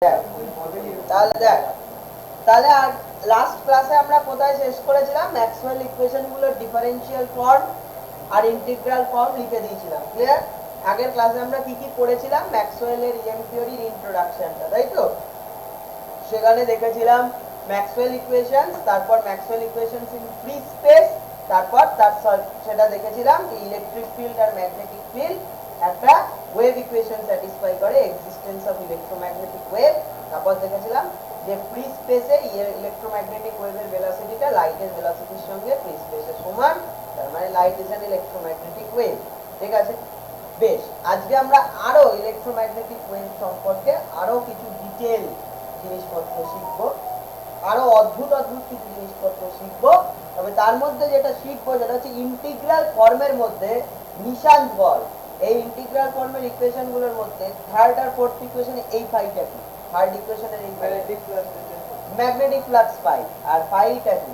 তাহলে দেখ, তাহলে আর লাস্ট ক্লাসে আমরা কোথায় শেষ করেছিলাম? ম্যাক্সওয়েল ইকুয়েশন গুলোর ডিফারেন্সিয়াল ফর্ম আর ইন্টিগ্রাল ফর্ম লিখে দিয়েছিলাম। ক্লিয়ার? আগের ক্লাসে আমরা কি কি পড়েছিলাম? ম্যাক্সওয়েলের ইএম থিওরির ইন্ট্রোডাকশনটা, তাই তো? সেখানে দেখেছিলাম ম্যাক্সওয়েল ইকুয়েশনস, তারপর Maxwell equations in free space, তারপর সেটা দেখেছিলাম ইলেকট্রিক ফিল্ড আর ম্যাগনেটিক ফিল্ড একটা ওয়েভ ইকুয়েশন স্যাটিসফাই করে, এক্সিস্টেন্স অফ ইলেকট্রোম্যাগনেটিক ওয়েভ। তারপর দেখেছিলাম যে ফ্রি স্পেসে ইলেকট্রোম্যাগনেটিক ওয়েভের ভেলোসিটিটা লাইটের ভেলোসিটির সঙ্গে ফ্রি স্পেসে সমান, তার মানে light is an electromagnetic wave. ঠিক আছে, বেশ। আজকে আমরা আরো ইলেকট্রোম্যাগনেটিক ওয়েভ সম্পর্কে আরো কিছু ডিটেল জিনিসপত্র শিখবো, আরো অদ্ভুত অদ্ভুত কিছু জিনিসপত্র শিখবো। তবে তার মধ্যে যেটা শিখবো সেটা হচ্ছে ইন্টিগ্রাল ফর্মের মধ্যে নিশান বল। এই ইন্টিগ্রাল ফর্মের ইকুয়েশন গুলোর মধ্যে থার্ড আর ফোর্থ ইকুয়েশনে এই ফাইটা কি? থার্ড ইকুয়েশনের এই ম্যাগনেটিক ফ্লাক্স পাই, আর ফাইটা কি?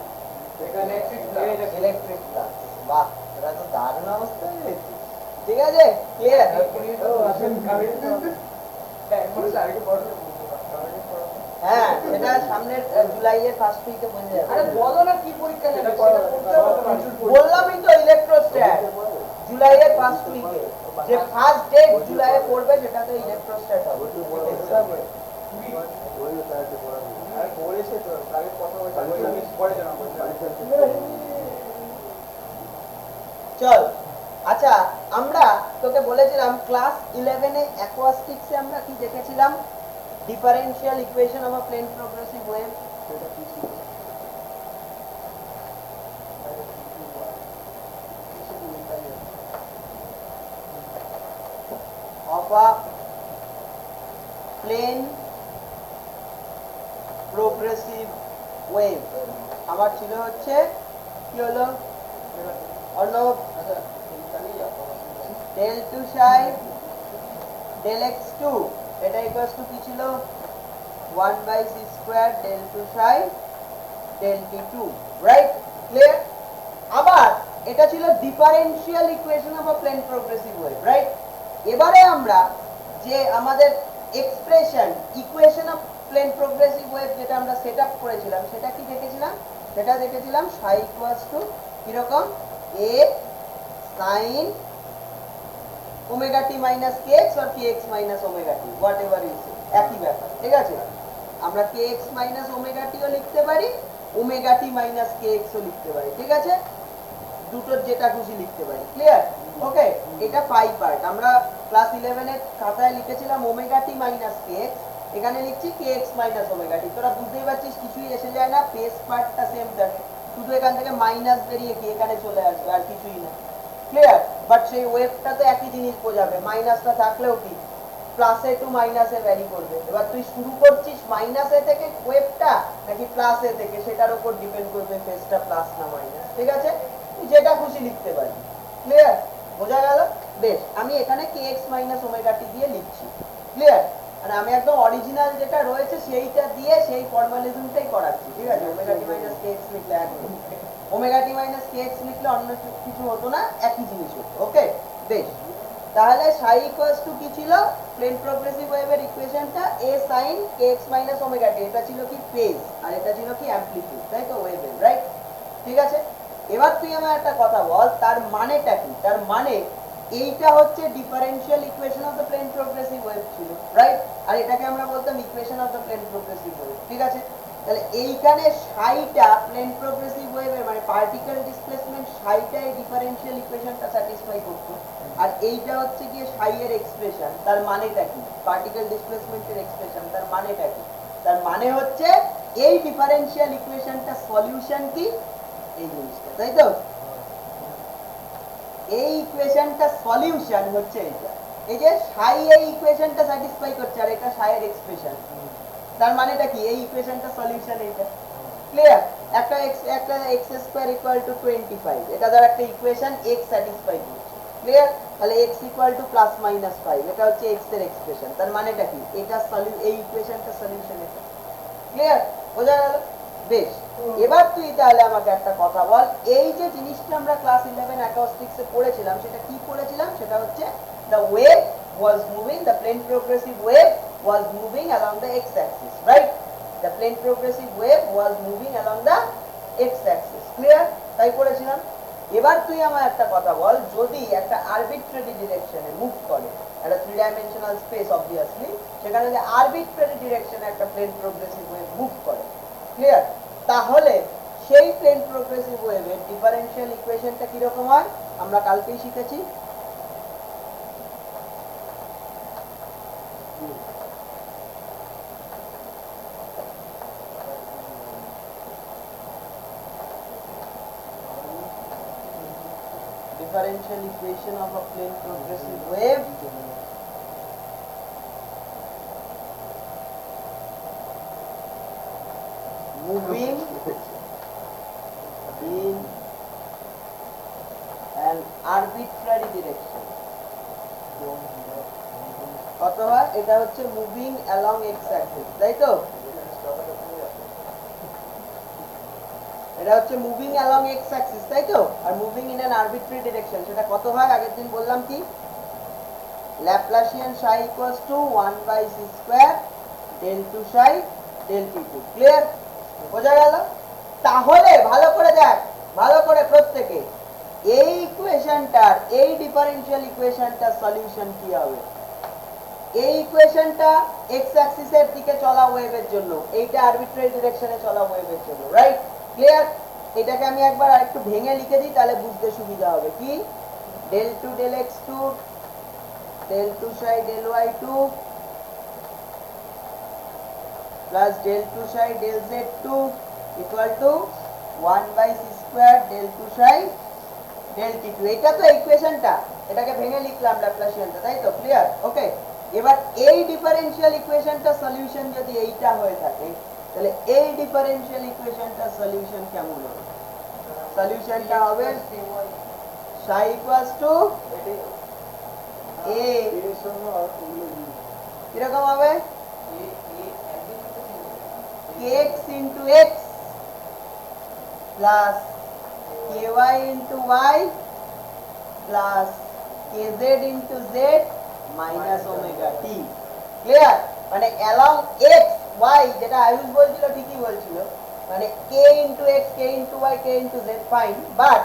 Electric flux. বাহ, এটা তো দারুণ অবস্থা হয়ে গেছে। ঠিক আছে, ক্লিয়ার? হ্যাঁ, সেটা সামনের জুলাইয়ের ফার্স্ট উইকে বলে যাবে। আরে বলো না কি পরীক্ষা নেবে? বললামই তো, ইলেকট্রোস্ট্যাট জুলাইয়ের ফার্স্ট উইকে, যে ফার্স্ট ডেট জুলাইয়ে পড়বে সেটা তো ইলেকট্রোস্ট্যাট হবে। চল, আচ্ছা, আমরা তোকে বলেছিলাম ক্লাস 11 এ অ্যাকোয়াস্টিক্সে আমরা কি দেখেছিলাম? Differential equation of a plane progressive wave. of a plane progressive wave আমার ছিল হচ্ছে কি হলো? Arnab, del 2 psi del x2, এটা ইকুয়ালস টু কি ছিল? 1/c square del 2 psi del t2, right? Clear? আবার এটা ছিল differential equation of a plane progressive wave, right? এবারে আমরা যে আমাদের expression equation of plane progressive wave যেটা আমরা সেট আপ করেছিলাম সেটা কি দেখেছিলাম? সেটা দেখেছিলাম psi ইকুয়ালস টু কিরকম? a sin omega t minus kx আর kx minus omega t, whatever is, একই ব্যাপার। ঠিক আছে, আমরা kx মাইনাস ওমেগা টিও লিখতে পারি, ওমেগা টি মাইনাস kx ও লিখতে পারি। ঠিক আছে, দুটোর যেটা খুশি লিখতে পারি। ক্লিয়ার? ওকে, এটা পাই পার্ট। আমরা ক্লাস 11 এর খাতায় লিখেছিলাম ওমেগা টি মাইনাস kx, এখানে লিখছি kx মাইনাস ওমেগা টি। তোরা বুঝতেই পারছিস কিছুই এসে যায় না, পেস পার্টটা সেম থাকে, শুধু এখান থেকে মাইনাস বেরিয়ে কি এখানে চলে আসবে, আর কিছুই না। ক্লিয়ার? বাট সেই ওয়েভটা তো একই জিনিস বোঝাবে, মাইনাসটা থাকলেও কি প্লাসে টু মাইনাসে ভ্যারি করবে। এবার তুই শুরু করছিস মাইনাসে থেকে ওয়েভটা নাকি প্লাসে থেকে, সেটার উপর ডিপেন্ড করবে ফেজটা প্লাস না মাইনাস। ঠিক আছে, তুই যেটা খুশি লিখতে পারি। ক্লিয়ার? বোঝা গেল? বেশ, আমি এখানে kx মাইনাস ওমেগা টি দিয়ে লিখছি। ক্লিয়ার? আর আমি একদম অরিজিনাল যেটা রয়েছে সেইটা দিয়ে সেই ফর্মালিজমটাই করাচ্ছি। ঠিক আছে, ওমেগা টি মাইনাস kx লিখলে একদম, ওমেগা টি মাইনাস kx লিখলে অন্য কিছু হতো না, একই জিনিস হতো। ওকে, বেশ। তাহলে psi ইকুয়ালস টু কি ছিল? প্লেন প্রোগ্রেসিভ ওয়েভের ইকুয়েশনটা a sin kx minus omega t, এটা ছিল কি ফেজ, আর এটা ছিল কি অ্যামপ্লিটিউড, তাই তো ওয়েভের, রাইট? ঠিক আছে, এবার তুই আমার একটা কথা বল, তার মানেটা কি? তার মানে এইটা হচ্ছে differential equation of the plane progressive wave ছিল, রাইট? আর এটাকে আমরা বলতাম equation of the plane progressive wave. ঠিক আছে, তাহলে এইখানে সাইটা প্লেন প্রোগ্রেসিভ ওয়েভের মানে পার্টিকেল ডিসপ্লেসমেন্ট সাইটা এই ডিফারেন্সিয়াল ইকুয়েশনটা স্যাটিসফাই করতো, আর এইটা হচ্ছে গিয়ে সাই এর এক্সপ্রেশন। তার মানেটা কি? পার্টিকেল ডিসপ্লেসমেন্টের এক্সপ্রেশন, তার মানেটা কি? তার মানে হচ্ছে এই ডিফারেন্সিয়াল ইকুয়েশনটা সলিউশন কি এই জিনিসটা, তাই তো? এই ইকুয়েশনটা সলিউশন হচ্ছে এইটা, এই যে সাই এই ইকুয়েশনটা স্যাটিসফাই করছে আর এটা সাই এর এক্সপ্রেশন। তার মানেটা কি? এই ইকুয়েশনটা সলিউশন এইটা। ক্লিয়ার? একটা x স্কয়ার ইকুয়াল টু 25, এটা ধর একটা ইকুয়েশন x স্যাটিসফাই করছে। ক্লিয়ার? তাহলে x equal two plus minus 5, এটা হচ্ছে x এর এক্সপ্রেশন। তার মানেটা কি? এটা এই ইকুয়েশনটা সলিউশন এটা। ক্লিয়ার? বোঝা গেল? বেশ, এবার তুই তাহলে আমাকে একটা কথা বল, এই যে জিনিসটা আমরা ক্লাস 11 অ্যাকোস্টিক্সে পড়েছিলাম সেটা কি পড়েছিলাম? সেটা হচ্ছে the wave was moving, the plane progressive wave was moving along the x-axis, right? The plane progressive wave was moving along the x-axis. Clear? তাই পড়েছিলাম। এবার তুই আমার একটা কথা বল, যদি একটা আরবিট্রারি ডিরেকশনে মুভ করে, একটা 3 ডাইমেনশনাল স্পেস অবভিয়াসলি, সেখানে যদি আরবিট্রারি ডিরেকশনে একটা প্লেন প্রোগ্রেসিভ ওয়েভ মুভ করে, ক্লিয়ার, তাহলে সেই প্লেন প্রোগ্রেসিভ ওয়েভের ডিফারেনশিয়াল ইকুয়েশনটা কি রকম হয় আমরা কালকেই শিখেছি। Differential equation of a plane progressive wave moving in an arbitrary direction। কত হয়? এটা হচ্ছে মুভিং অ্যালং এক্স অ্যাক্সিস, তাই তো? এটা হচ্ছে মুভিং অ্যালং এক্স অ্যাক্সিস, তাই তো? Are moving in an arbitrary direction, সেটা কত হয়? আগের দিন বললাম কি, Laplacian psi equals two 1/c² del 2 psi del t2। Clear? বোঝা গেল? তাহলে ভালো করে দেখ, ভালো করে প্রত্যেকে, এই ইকুয়েশনটার, এই ডিফারেনশিয়াল ইকুয়েশনটার সলিউশন কি হবে? এই ইকুয়েশনটা এক্স অ্যাক্সিসের দিকে চলা ওয়েভের জন্য, এইটা আরবিট্রারি ডিরেকশনে চলা ওয়েভের জন্য, রাইট? ক্লিয়ার? এটাকে আমি একবার আরেকটু ভেঙে লিখে দিই, তাহলে বুঝতে সুবিধা হবে। কি? del 2 del x2 del 2 psi del y2 plus del 2 psi del z2 equal to 1/c² del 2 psi del t2। এটা তো ইকুয়েশনটা, এটাকে ভেঙে লিখলাম ল্যাপ্লাসিয়ানটা, তাই তো? ক্লিয়ার? ওকে, এবার এই ডিফারেনশিয়াল ইকুয়েশনটা সলিউশন যদি এইটা হয়ে থাকে, তাহলে এই ডিফারেনশিয়াল ইকুয়েশনটার সলিউশন কেমন হবে? সলিউশনটা হবে psi equals to a, কিরকম হবে? kx into x plus ky into y plus kz into z minus omega t। Clear? মানে along x y, যেটা আয়ুষ বলছিল ঠিকই বলছিল, মানে k into x, k into y, k into z, fine, but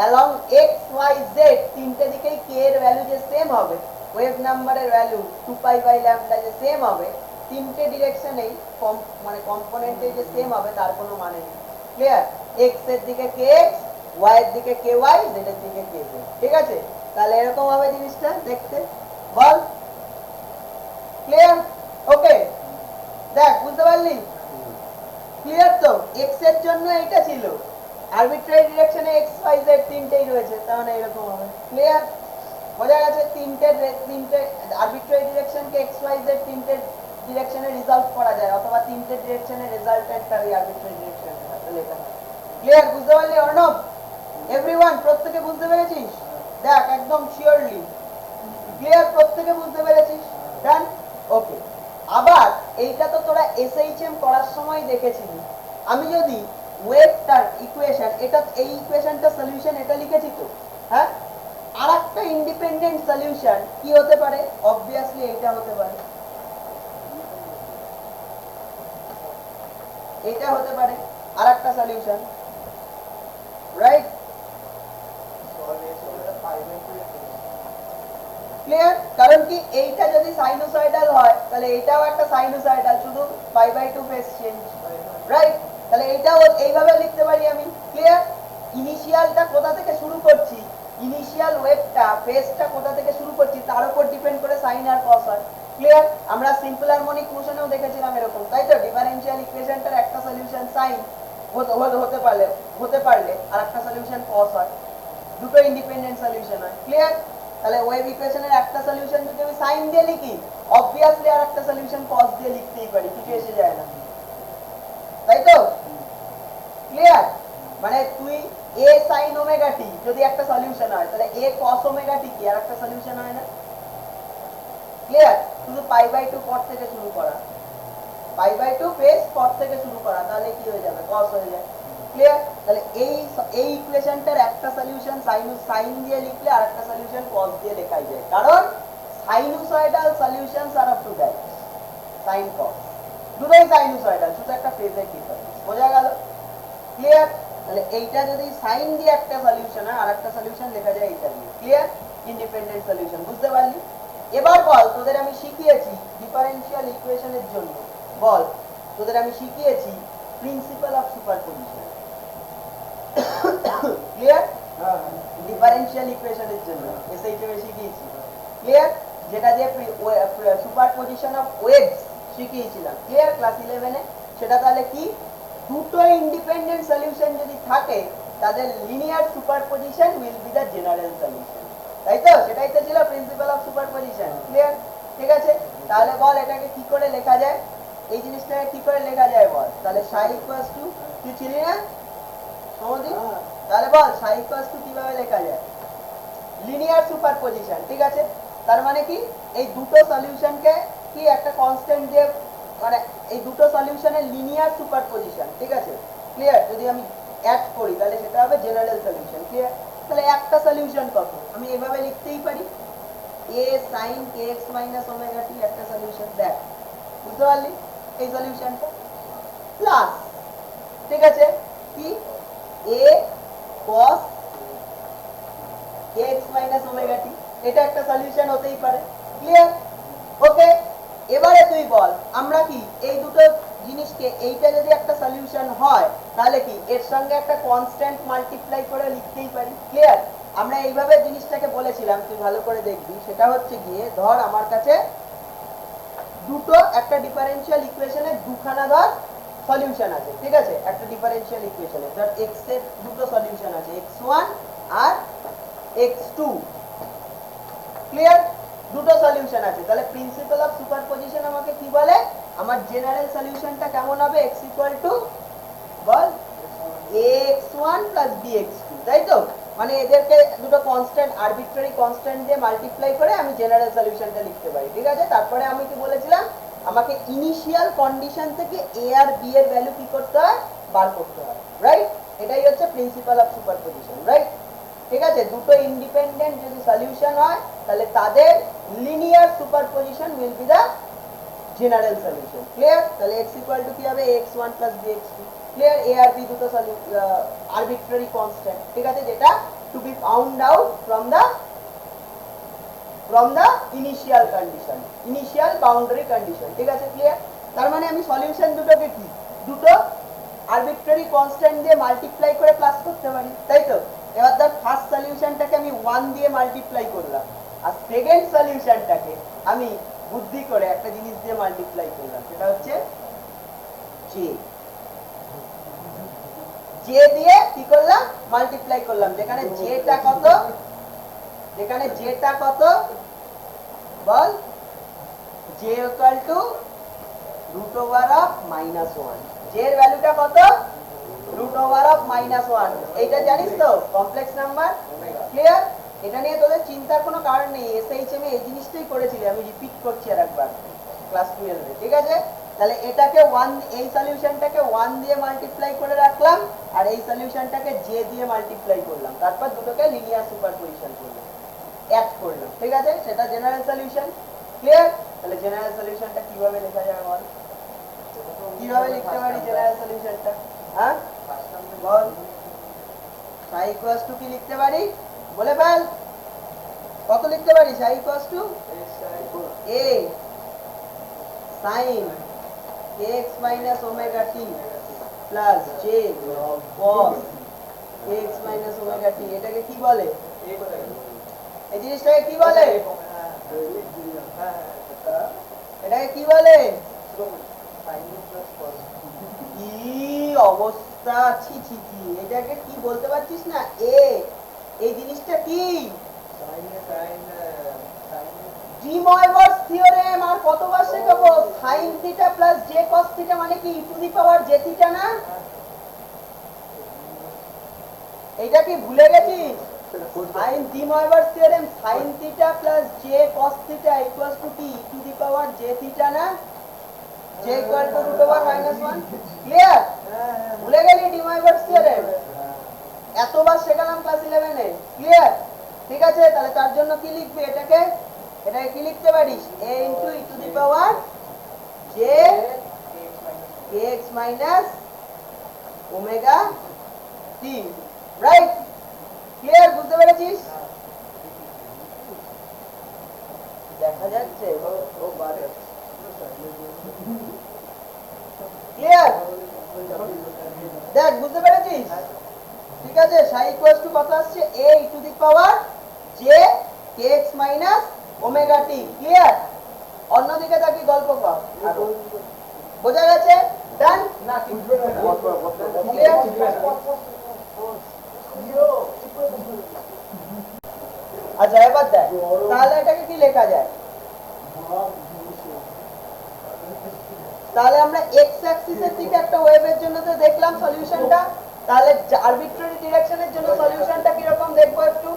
along x y z তিনটে দিকেই k এর value যে সেম হবে, ওয়েভ নাম্বারের ভ্যালু 2π/λ যে সেম হবে, তিনটে ডিরেকশনেই মানে কম্পোনেন্টে যে সেম হবে তার কোনো মানে নেই। ক্লিয়ার? x এর দিকে kx, y এর দিকে ky, z এর দিকে kz। ঠিক আছে? তাহলে এরকম হবে জিনিসটা দেখতে, বল? ক্লিয়ার? ওকে, দেখ বুঝতে পারলি? ক্লিয়ার তো? x এর জন্য এটা ছিল আরবিট্রারি ডিরেকশনে x y z তিনটেই রয়েছে, তার মানে এরকম হবে। ক্লিয়ার? বোঝা গেছে? তিনটে আরবিট্রারি ডিরেকশনকে x y z তিনটে ডিরেকশনে রিজলভ করা যায়, অথবা তিনটে ডিরেকশনে রেজাল্টেন্টটা এই আরবিট্রারি ডিরেকশনে লেখা হয়। ক্লিয়ার? বুঝতে পারলি অর্ণব? এভরিওয়ান প্রত্যেকে বুঝতে পেরেছিস? দেখ একদম শিওরলি ক্লিয়ার, প্রত্যেকে বুঝতে পেরেছিস? ডান? ওকে, আবার এইটা তো তোরা এসএইচএম করার সময় দেখেছিলি, আমি যদি ওয়েভটার ইকুয়েশন, এটা এই ইকুয়েশনটা সলিউশন এটা লিখেছি তো, হ্যাঁ? আর একটা ইন্ডিপেন্ডেন্ট সলিউশন কি হতে পারে? অবভিয়াসলি এইটা হতে পারে, এটা হতে পারে আর একটা সলিউশন, রাইট? ক্লিয়ার? কারণ কি, এইটা যদি সাইনোসয়েডাল হয় তাহলে এটাও একটা সাইনোসয়েডাল, শুধু π/2 ফেজ চেঞ্জ, রাইট? তাহলে এইটাও এইভাবে লিখতে পারি আমি। ক্লিয়ার? ইনিশিয়ালটা কোথা থেকে শুরু করছি, ইনিশিয়াল ওয়েভটা ফেজটা কোথা থেকে শুরু করছি তার উপর ডিপেন্ড করে সাইন আর কস হয়। ক্লিয়ার? আমরা সিম্পল হারমোনিক মোশনেও দেখেছিলাম এরকম, তাই তো? ডিফারেনশিয়াল ইকুয়েশনটার একটা সলিউশন সাইন হতে পারলে আর একটা সলিউশন কস হয়, দুটো ইন্ডিপেন্ডেন্ট সলিউশন হয়। ক্লিয়ার? তাহলে ওয়েভ ইকুয়েশনের একটা সলিউশন যদি আমি সাইন দিয়ে লিখি, অবভিয়াসলি আর একটা সলিউশন কস দিয়ে লিখতেই পারি, কিছু এসে যায় না, তাই তো? ক্লিয়ার? মানে তুই a sin ওমেগা t যদি একটা সলিউশন হয়, তাহলে a cos ওমেগা t কি আর একটা সলিউশন হয় না? ক্লিয়ার? শুধু π/2 পর থেকে শুরু করা, π/2 ফেজ পর থেকে শুরু করা, তাহলে কি হয়ে যাবে? cos হয়ে যায়। ক্লিয়ার? তাহলে এই ইকুয়েশনটার একটা সলিউশন সাইন দিয়ে লিখলে আর একটা সলিউশন cos দিয়ে লেখাই যায়, কারণ sinusoidal solutions are of two types. Sine cos, দুটোই সাইনুসয়েডাল, শুধু একটা ফেজের ডিফারেন্স। বোঝা গেল? ক্লিয়ার? তাহলে এইটা যদি সাইন দিয়ে একটা সলিউশন হয়, আর একটা সলিউশন লেখা যায় এইটা দিয়ে। ক্লিয়ার? Independent solution. বুঝতে পারলি? এবার বল, তোদের আমি শিখিয়েছি ডিফারেনশিয়াল ইকুয়েশনের জন্য, বল তোদের আমি শিখিয়েছি principle of superposition. Clear? Differential ইকুয়েশনের জন্য এসএইচএম এ শিখিয়েছি। ক্লিয়ার? যেটা দিয়ে সুপারপজিশন অফ ওয়েভস শিখিয়েছিলাম। ক্লিয়ার? ক্লাস 11 এ। সেটা তাহলে কি, দুটো ইন্ডিপেন্ডেন্ট সলিউশন যদি থাকে তাদের linear superposition will be the general solution. তাই তো? সেটাই তো ছিল প্রিন্সিপাল অফ সুপারপজিশন। ক্লিয়ার? ঠিক আছে, তাহলে বল এটাকে কি করে লেখা যায়, এই জিনিসটাকে কি করে লেখা যায় বল। তাহলে সাই ইকুয়ালস টু, তুই ছিলি না সমদি? তাহলে বল সাই ইকুয়ালস টু কিভাবে লেখা যায়, লিনিয়ার সুপারপজিশন। ঠিক আছে, তার মানে কি এই দুটো সলিউশনকে কি একটা কনস্ট্যান্ট দিয়ে, মানে এই দুটো সলিউশনের লিনিয়ার সুপারপজিশন। ঠিক আছে, ক্লিয়ার? যদি আমি অ্যাড করি তাহলে সেটা হবে জেনারেল সলিউশন। ক্লিয়ার? তাহলে একটা সলিউশন কত, আমি এভাবে লিখতেই পারি, a sin kx minus omega t একটা সলিউশন। দেখ, বুঝতে পারলি এই সলিউশনটা প্লাস, ঠিক আছে, কি a cos kx minus omega t, এটা একটা সলিউশন হতেই পারে। ক্লিয়ার? ওকে, এবারে তুই বল আমরা কি এই দুটো জিনিসকে, এইটা যদি একটা সলিউশন হয় তাহলে কি এর সঙ্গে একটা কনস্ট্যান্ট মাল্টিপ্লাই করে লিখতেই পারি। ক্লিয়ার? আমরা এইভাবে জিনিসটাকে বলেছিলাম, তুই ভালো করে দেখবি, সেটা হচ্ছে গিয়ে ধর আমার কাছে দুটো, একটা ডিফারেনশিয়াল ইকুয়েশনের দুখানা ধর সলিউশন আছে। ঠিক আছে, একটা ডিফারেনশিয়াল ইকুয়েশনের ধর x এর দুটো সলিউশন আছে, x1 আর x2। ক্লিয়ার? দুটো সলিউশন আছে, তাহলে প্রিন্সিপাল অফ সুপারপজিশন আমাকে কি বলে, আমার জেনারেল সলিউশনটা কেমন হবে, x ইকুয়াল টু বল ax1 প্লাস bx2। তাই তো? মানে এদেরকে দুটো কনস্ট্যান্ট, আরবিট্রারি কনস্ট্যান্ট দিয়ে মাল্টিপ্লাই করে আমি জেনারেল সলিউশনটা লিখতে পারি। ঠিক আছে, তারপরে আমি কি বলেছিলাম, আমাকে ইনিশিয়াল কন্ডিশন থেকে a আর b এর ভ্যালু কি করতে হয়, বার করতে হয়। রাইট? এটাই হচ্ছে প্রিন্সিপাল অফ সুপারপজিশন। রাইট? ঠিক আছে, দুটো ইন্ডিপেন্ডেন্ট যদি সলিউশন হয় তাহলে তাদের linear superposition will be the general solution. Clear? তাহলে x ইকুয়াল টু কি হবে, x1 plus bx2। Clear? a আর b দুটো আরবিট্রারি কনস্ট্যান্ট। ঠিক আছে, যেটা to be found out from the initial condition, initial boundary condition. ঠিক আছে, ক্লিয়ার? তার মানে আমি সলিউশন দুটোকে কি, দুটো আরবিট্রারি কনস্ট্যান্ট দিয়ে মাল্টিপ্লাই করে প্লাস করতে পারি। তাই তো? এবার ধর ফার্স্ট সলিউশনটাকে আমি 1 দিয়ে মাল্টিপ্লাই করলাম, আর সেকেন্ড সলিউশনটাকে আমি বুদ্ধি করে একটা জিনিস দিয়ে মাল্টিপ্লাই করলাম, সেটা হচ্ছে জে। জে দিয়ে কি করলাম, মাল্টিপ্লাই করলাম, যেখানে জেটা কত, যেখানে জেটা কত বল, j equal to root over of -1। J এর ভ্যালুটা কত, রুট ওভার অফ -1। এইটা জানিস তো, কমপ্লেক্স নাম্বার। ক্লিয়ার? এটা নিয়ে তোদের চিন্তার কোনো কারণ নেই, এসএইচএম এ এই জিনিসটাই করেছিলি, আমি রিপিট করছি আর একবার, ক্লাস 12 এ। ঠিক আছে, তাহলে এটাকে 1, এই সলিউশনটাকে 1 দিয়ে মাল্টিপ্লাই করে রাখলাম, আর এই সলিউশনটাকে জে দিয়ে মাল্টিপ্লাই করলাম, তারপর দুটোকে লিনিয়ার সুপারপজিশন করলাম, অ্যাড করলাম। ঠিক আছে, সেটা জেনারেল সলিউশন। ক্লিয়ার? তাহলে জেনারেল সলিউশনটা কিভাবে লেখা যায় বল, কিভাবে লিখতে পারি জেনারেল সলিউশনটা? হ্যাঁ বল, সাই ইকুয়ালস টু কি লিখতে পারি, বলে ফেল, কত লিখতে পারি, সাই equals to a sin kx minus omega t plus j cos kx minus omega t। এটাকে কি বলে, এই জিনিসটাকে কি বলে, এটাকে কি বলে, কি অবস্থা, ছি ছি ছি, এটাকে কি বলতে পারছিস না, এই জিনিসটা কি, ডি ময়ভার্স থিওরেম। আর কতবার শেখাবো, sin theta plus j cos theta মানে কি e to the power j theta না, এটা কি ভুলে গেছিস, sin de Moivre's theorem, sin theta plus j cos theta equals to কি e to the power j theta না, j equal to root over -1। Clear? ভুলে গেলি ডি ময়ভার্স থিওরেম, এতবার শেখালাম ক্লাস 11 এ। ক্লিয়ার? ঠিক আছে, তাহলে তার জন্য কি লিখবি, এটাকে কি লিখতে পারিস, a into e to the power j যে kx minus omega t, right? Clear? বুঝতে পেরেছিস? দেখা যাচ্ছে ক্লিয়ার? দেখ, বুঝতে পেরেছিস? ঠিক আছে, psi equals to কত আসছে? a e to the power j kx minus omega t, clear? অন্যদিকে তাকি গল্প কর, বোঝা গেছে? ডান? ক্লিয়ার? আচ্ছা, এবার দেখ তাহলে এটাকে কি লেখা যায়। তাহলে আমরা এক্স অ্যাক্সিসের দিকে একটা ওয়েভের জন্য তো দেখলাম সলিউশনটা, তাহলে আরবিট্রারি ডিরেকশনের জন্য সলিউশনটা কি রকম দেখবো একটু।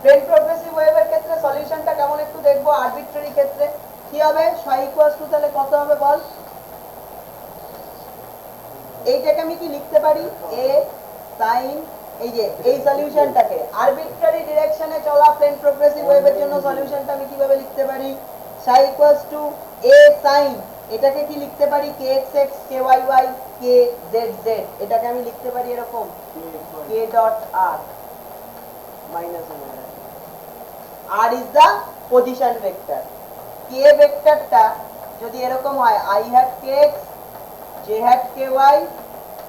প্লেন প্রগ্রেসিভ ওয়েভের ক্ষেত্রে সলিউশনটা কেমন একটু দেখবো, আরবিট্রারি ক্ষেত্রে কি হবে। psi equals to তাহলে কত হবে বল? এইটাকে আমি কি লিখতে পারি, a sin, এই যে এই সলিউশনটাকে আরবিট্রারি ডিরেকশনে চলা প্লেন প্রগ্রেসিভ ওয়েভের জন্য সলিউশনটা আমি কিভাবে লিখতে পারি, psi equals to a sin, এটাকে কি লিখতে পারি kxx kyy kzz, এটাকে আমি লিখতে পারি এরকম k dot r minus omega, r is the position vector, k ভেক্টরটা যদি এরকম হয় I hat kx j hat ky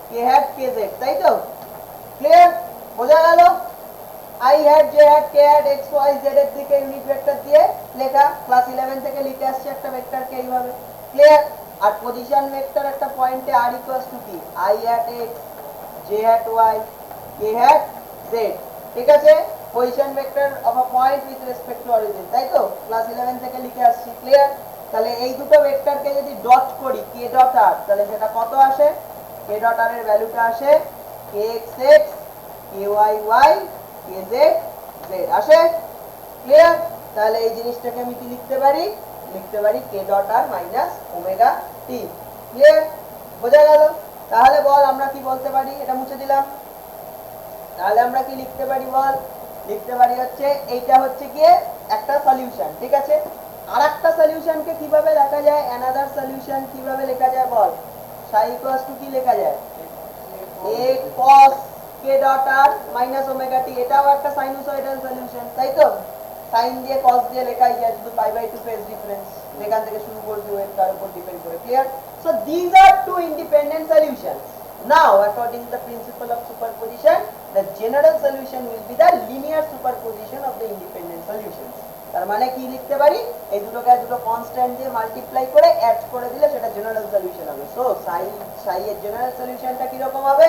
k hat kz, তাই তো? ক্লিয়ার? বোঝা গেল? I hat j hat k hat x y z এর দিকে ইউনিট ভেক্টর দিয়ে লেখা, ক্লাস 11 থেকে লিখে আসছে একটা ভেক্টরকে এইভাবে, ক্লিয়ার? আর পজিশন ভেক্টর একটা পয়েন্টে r ইকুয়ালস টু কি I hat x j hat y k hat z, ঠিক আছে? Position vector of a point with respect to origin, তাই তো? ক্লাস 11 থেকে লিখে আসছি, ক্লিয়ার? তাহলে এই দুটো ভেক্টরকে যদি ডট করি k ডট r, তাহলে সেটা কত আসে? k ডট r এর ভ্যালুটা আসে kxx kyy kz z আসে, ক্লিয়ার? তাহলে এই জিনিসটাকে আমি কি লিখতে পারি, লিখতে পারি k dot r minus omega t, clear? বোঝা গেল? তাহলে বল আমরা কি বলতে পারি, এটা মুছে দিলাম, তাহলে আমরা কি লিখতে পারি বল, লিখতে পারি হচ্ছে এইটা হচ্ছে গিয়ে একটা সলিউশন, ঠিক আছে? আর একটা সলিউশনকে কিভাবে লেখা যায়, অ্যানাদার সলিউশন কিভাবে লেখা যায় বল, psi equals to কি লেখা যায়, a cos k dot r minus omega t, এটাও একটা সাইনুসয়েডাল সলিউশন, তাই তো? সাইন দিয়ে cos দিয়ে লেখাই যায়, শুধু পাই বাই 2 ফেজ ডিফারেন্স, এখান থেকে শুরু করবি ওয়েভ তার উপর ডিপেন্ড করে, clear? So this are two independent solutions. Now according to the principle of superposition, the general solution will be the linear superposition of the independent solutions. তার মানে কি লিখতে পারি, এই দুটোকে দুটো কনস্ট্যান্ট দিয়ে মাল্টিপ্লাই করে অ্যাড করে দিলে সেটা জেনারেল সলিউশন হবে। সো psi এর জেনারেল সলিউশনটা কি রকম হবে,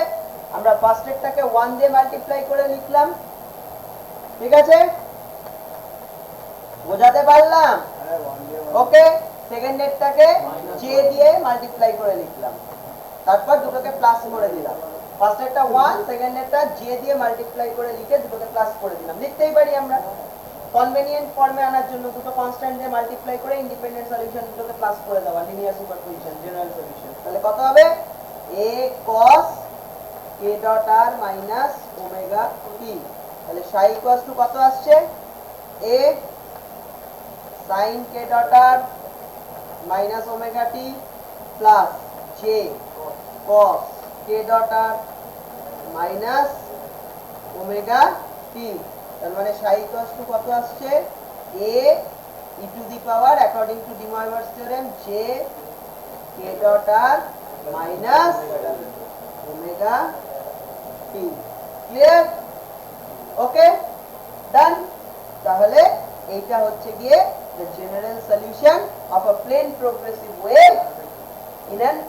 আমরা ফার্স্ট এরটাকে 1 দিয়ে মাল্টিপ্লাই করে লিখলাম, ঠিক আছে? বোঝাতে পারলাম? ওকে। সেকেন্ড এরটাকে j দিয়ে মাল্টিপ্লাই করে লিখলাম, তারপর দুটোকে প্লাস করে দিলাম। ফার্স্ট এরটা 1, সেকেন্ড এরটা j দিয়ে মাল্টিপ্লাই করে লিখে দুটোকে প্লাস করে দিলাম, লিখতেই পারি আমরা। কনভেনিয়েন্ট ফর্মে আনার জন্য দুটো কনস্ট্যান্ট দিয়ে মাল্টিপ্লাই করে ইন্ডিপেন্ডেন্ট সলিউশন দুটোকে প্লাস করে দেওয়া, লিনিয়ার সুপারপজিশন, জেনারেল সলিউশন। তাহলে কত হবে, a cos k dot r minus omega t, তাহলে psi equals to কত আসছে, a sin k dot r minus omega t plus j cos k dot r minus omega t, তার মানে psi equals to কত আসছে, a e to the power according to De Moivre's theorem j k dot r minus omega t, clear? Okay, done. তাহলে এইটা হচ্ছে গিয়ে the general solution of a plane progressive wave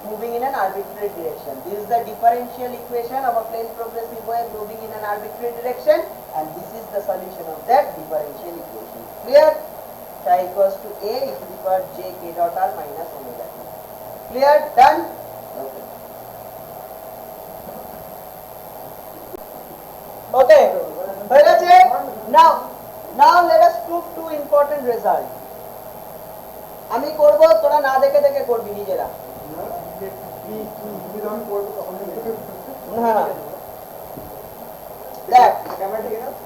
moving in an arbitrary direction. This is the differential equation of a plane progressive wave moving in an arbitrary direction, and this is the solution of that differential equation. Clear? Psi equals to a e to the power j k dot r minus omega t. Clear? Done? Okay. Okay. হয়ে গেছে? Now let us prove two important results. আমি করব, তোরা না দেখে দেখে করবি নিজেরা। হ্যাঁ, দেখ ক্যামেরা ঠিক আছে?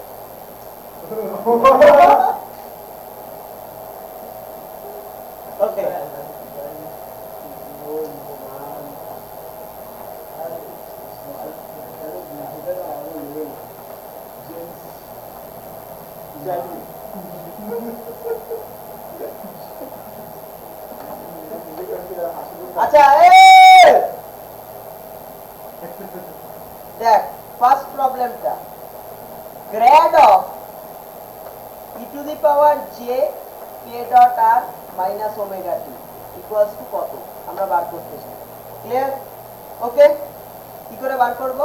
ওকে, আচ্ছা দেখ ফার্স্ট প্রবলেমটা grade of e to the power j k dot r minus omega t equals to কত আমরা বার করতে চাই ক্লিয়ার ওকে কি করে বার করব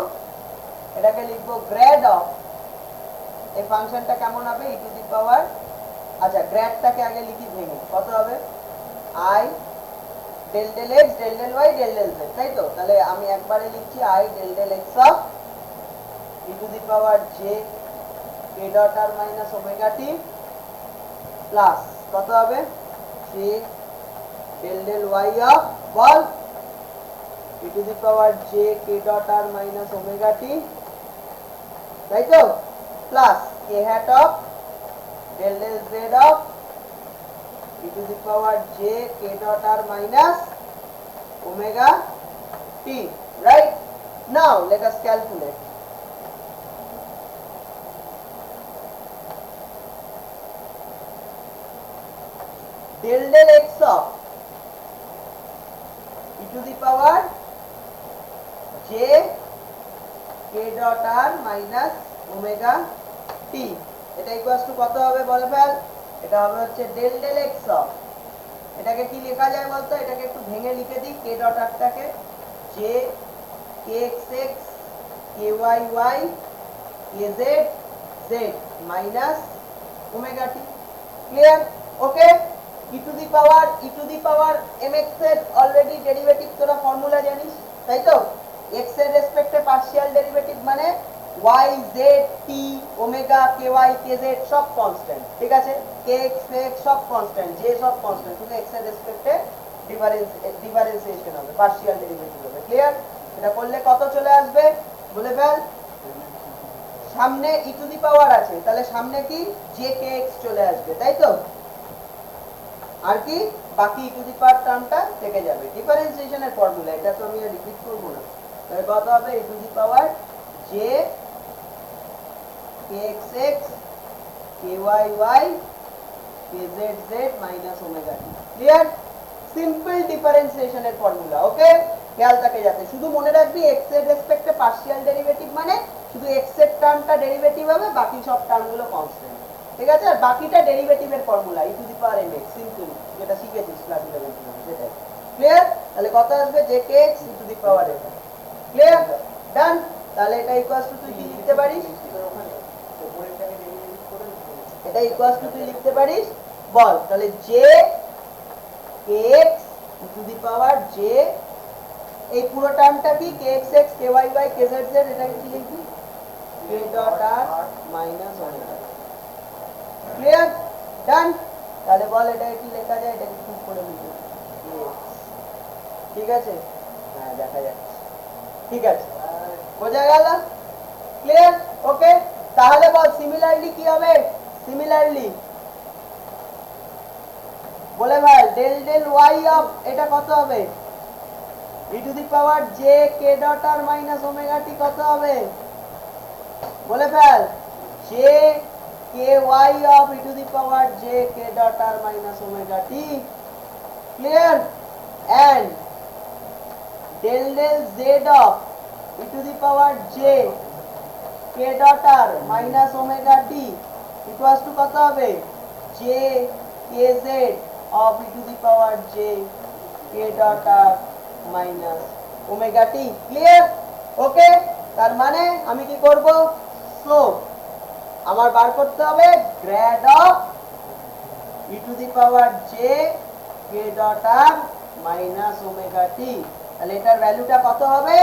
এটাকে লিখবো গ্রেড অফ এই ফাংশনটা কেমন হবে e টু দি পাওয়ার আচ্ছা গ্রেডটাকে আগে লিখি ভেঙে কত হবে i del del x del del y del del z তাই তো তাহলে আমি একবারে লিখছি i del del x of e to the power j k dot r minus omega t plus কত হবে j del del y of ball e to the power j k dot r minus omega t তাই তো plus k hat of del del z of e to the power j k dot r minus omega t right now let us calculate del del x of e to the power j k dot r minus omega t এটা equals to কত হবে বলে fail এটা হবে হচ্ছে del del x of এটাকে কি লেখা যায় বলতো এটাকে একটু ভেঙে লিখে দিই k ডট r টাকে j kxx kyy kz z minus omega t clear okay e to the power mx এর অলরেডি ডেরিভেটিভ তোরা ফর্মুলা জানিস তাই তো x এর রেসপেক্টে পার্শিয়াল ডেরিভেটিভ মানে y z t omega ky kz সব কনস্ট্যান্ট ঠিক আছে kx x সব কনস্ট্যান্ট j সব কনস্ট্যান্ট শুধু x এর রেসপেক্টে ডিফারেন্সিয়েশন হবে পার্শিয়াল ডেরিভেটিভ হবে ক্লিয়ার এটা করলে কত চলে আসবে বলে ফেল সামনে e টু দি পাওয়ার আছে তাহলে সামনে কি jkx চলে আসবে তাই তো আর কি বাকি e টু দি পাওয়ার টার্মটা থেকে যাবে ডিফারেন্সিয়েশনের ফর্মুলা এটা তো আমি রিপিট করব না তাহলে কত হবে e to the power j kxx kyy kzz minus omega t clear simple ডিফারেন্সিয়েশনের ফর্মুলা ওকে খেয়াল থাকে যাতে শুধু মনে রাখবি x এর রেসপেক্টে পার্শিয়াল ডেরিভেটিভ মানে শুধু x এর টার্মটা ডেরিভেটিভ হবে বাকি সব টার্মগুলো কনস্ট্যান্ট ঠিক আছে আর বাকিটা ডেরিভেটিভের formula e to the power mx simple যেটা শিখেছিস ক্লাস 11 থেকে সেটাই ক্লিয়ার তাহলে কত আসবে jkx e to the power m clear done তাহলে এটা ইকুয়ালস টু তুই কি লিখতে পারিস এটা ইকুয়ালস টু তুই লিখতে পারিস বল তাহলে j kx e to the power j এই পুরো টার্মটা কি kxx kyy kzz এটা কি লিখবি k dot r minus omega clear done তাহলে বল এটা কি লেখা যায় এটা কি করে লিখবি ঠিক আছে হ্যাঁ দেখা যাচ্ছে ঠিক আছে বোঝা গেল ক্লিয়ার ওকে তাহলে বল সিমিলারলি কি হবে সিমিলারলি বলে ভাই del del y অফ এটা কত হবে e to the power j k dot r minus omega t কত হবে বলে ফেল j ky of e to the power j k dot r minus omega t clear and del del z of e to the power j k dot r minus omega t equals to কত হবে j kz of e to the power j k dot r minus omega t clear ওকে তার মানে আমি কি করব so আমার বার করতে হবে grade of e to the power j k dot r minus omega t তাহলে এটার ভ্যালুটা কত হবে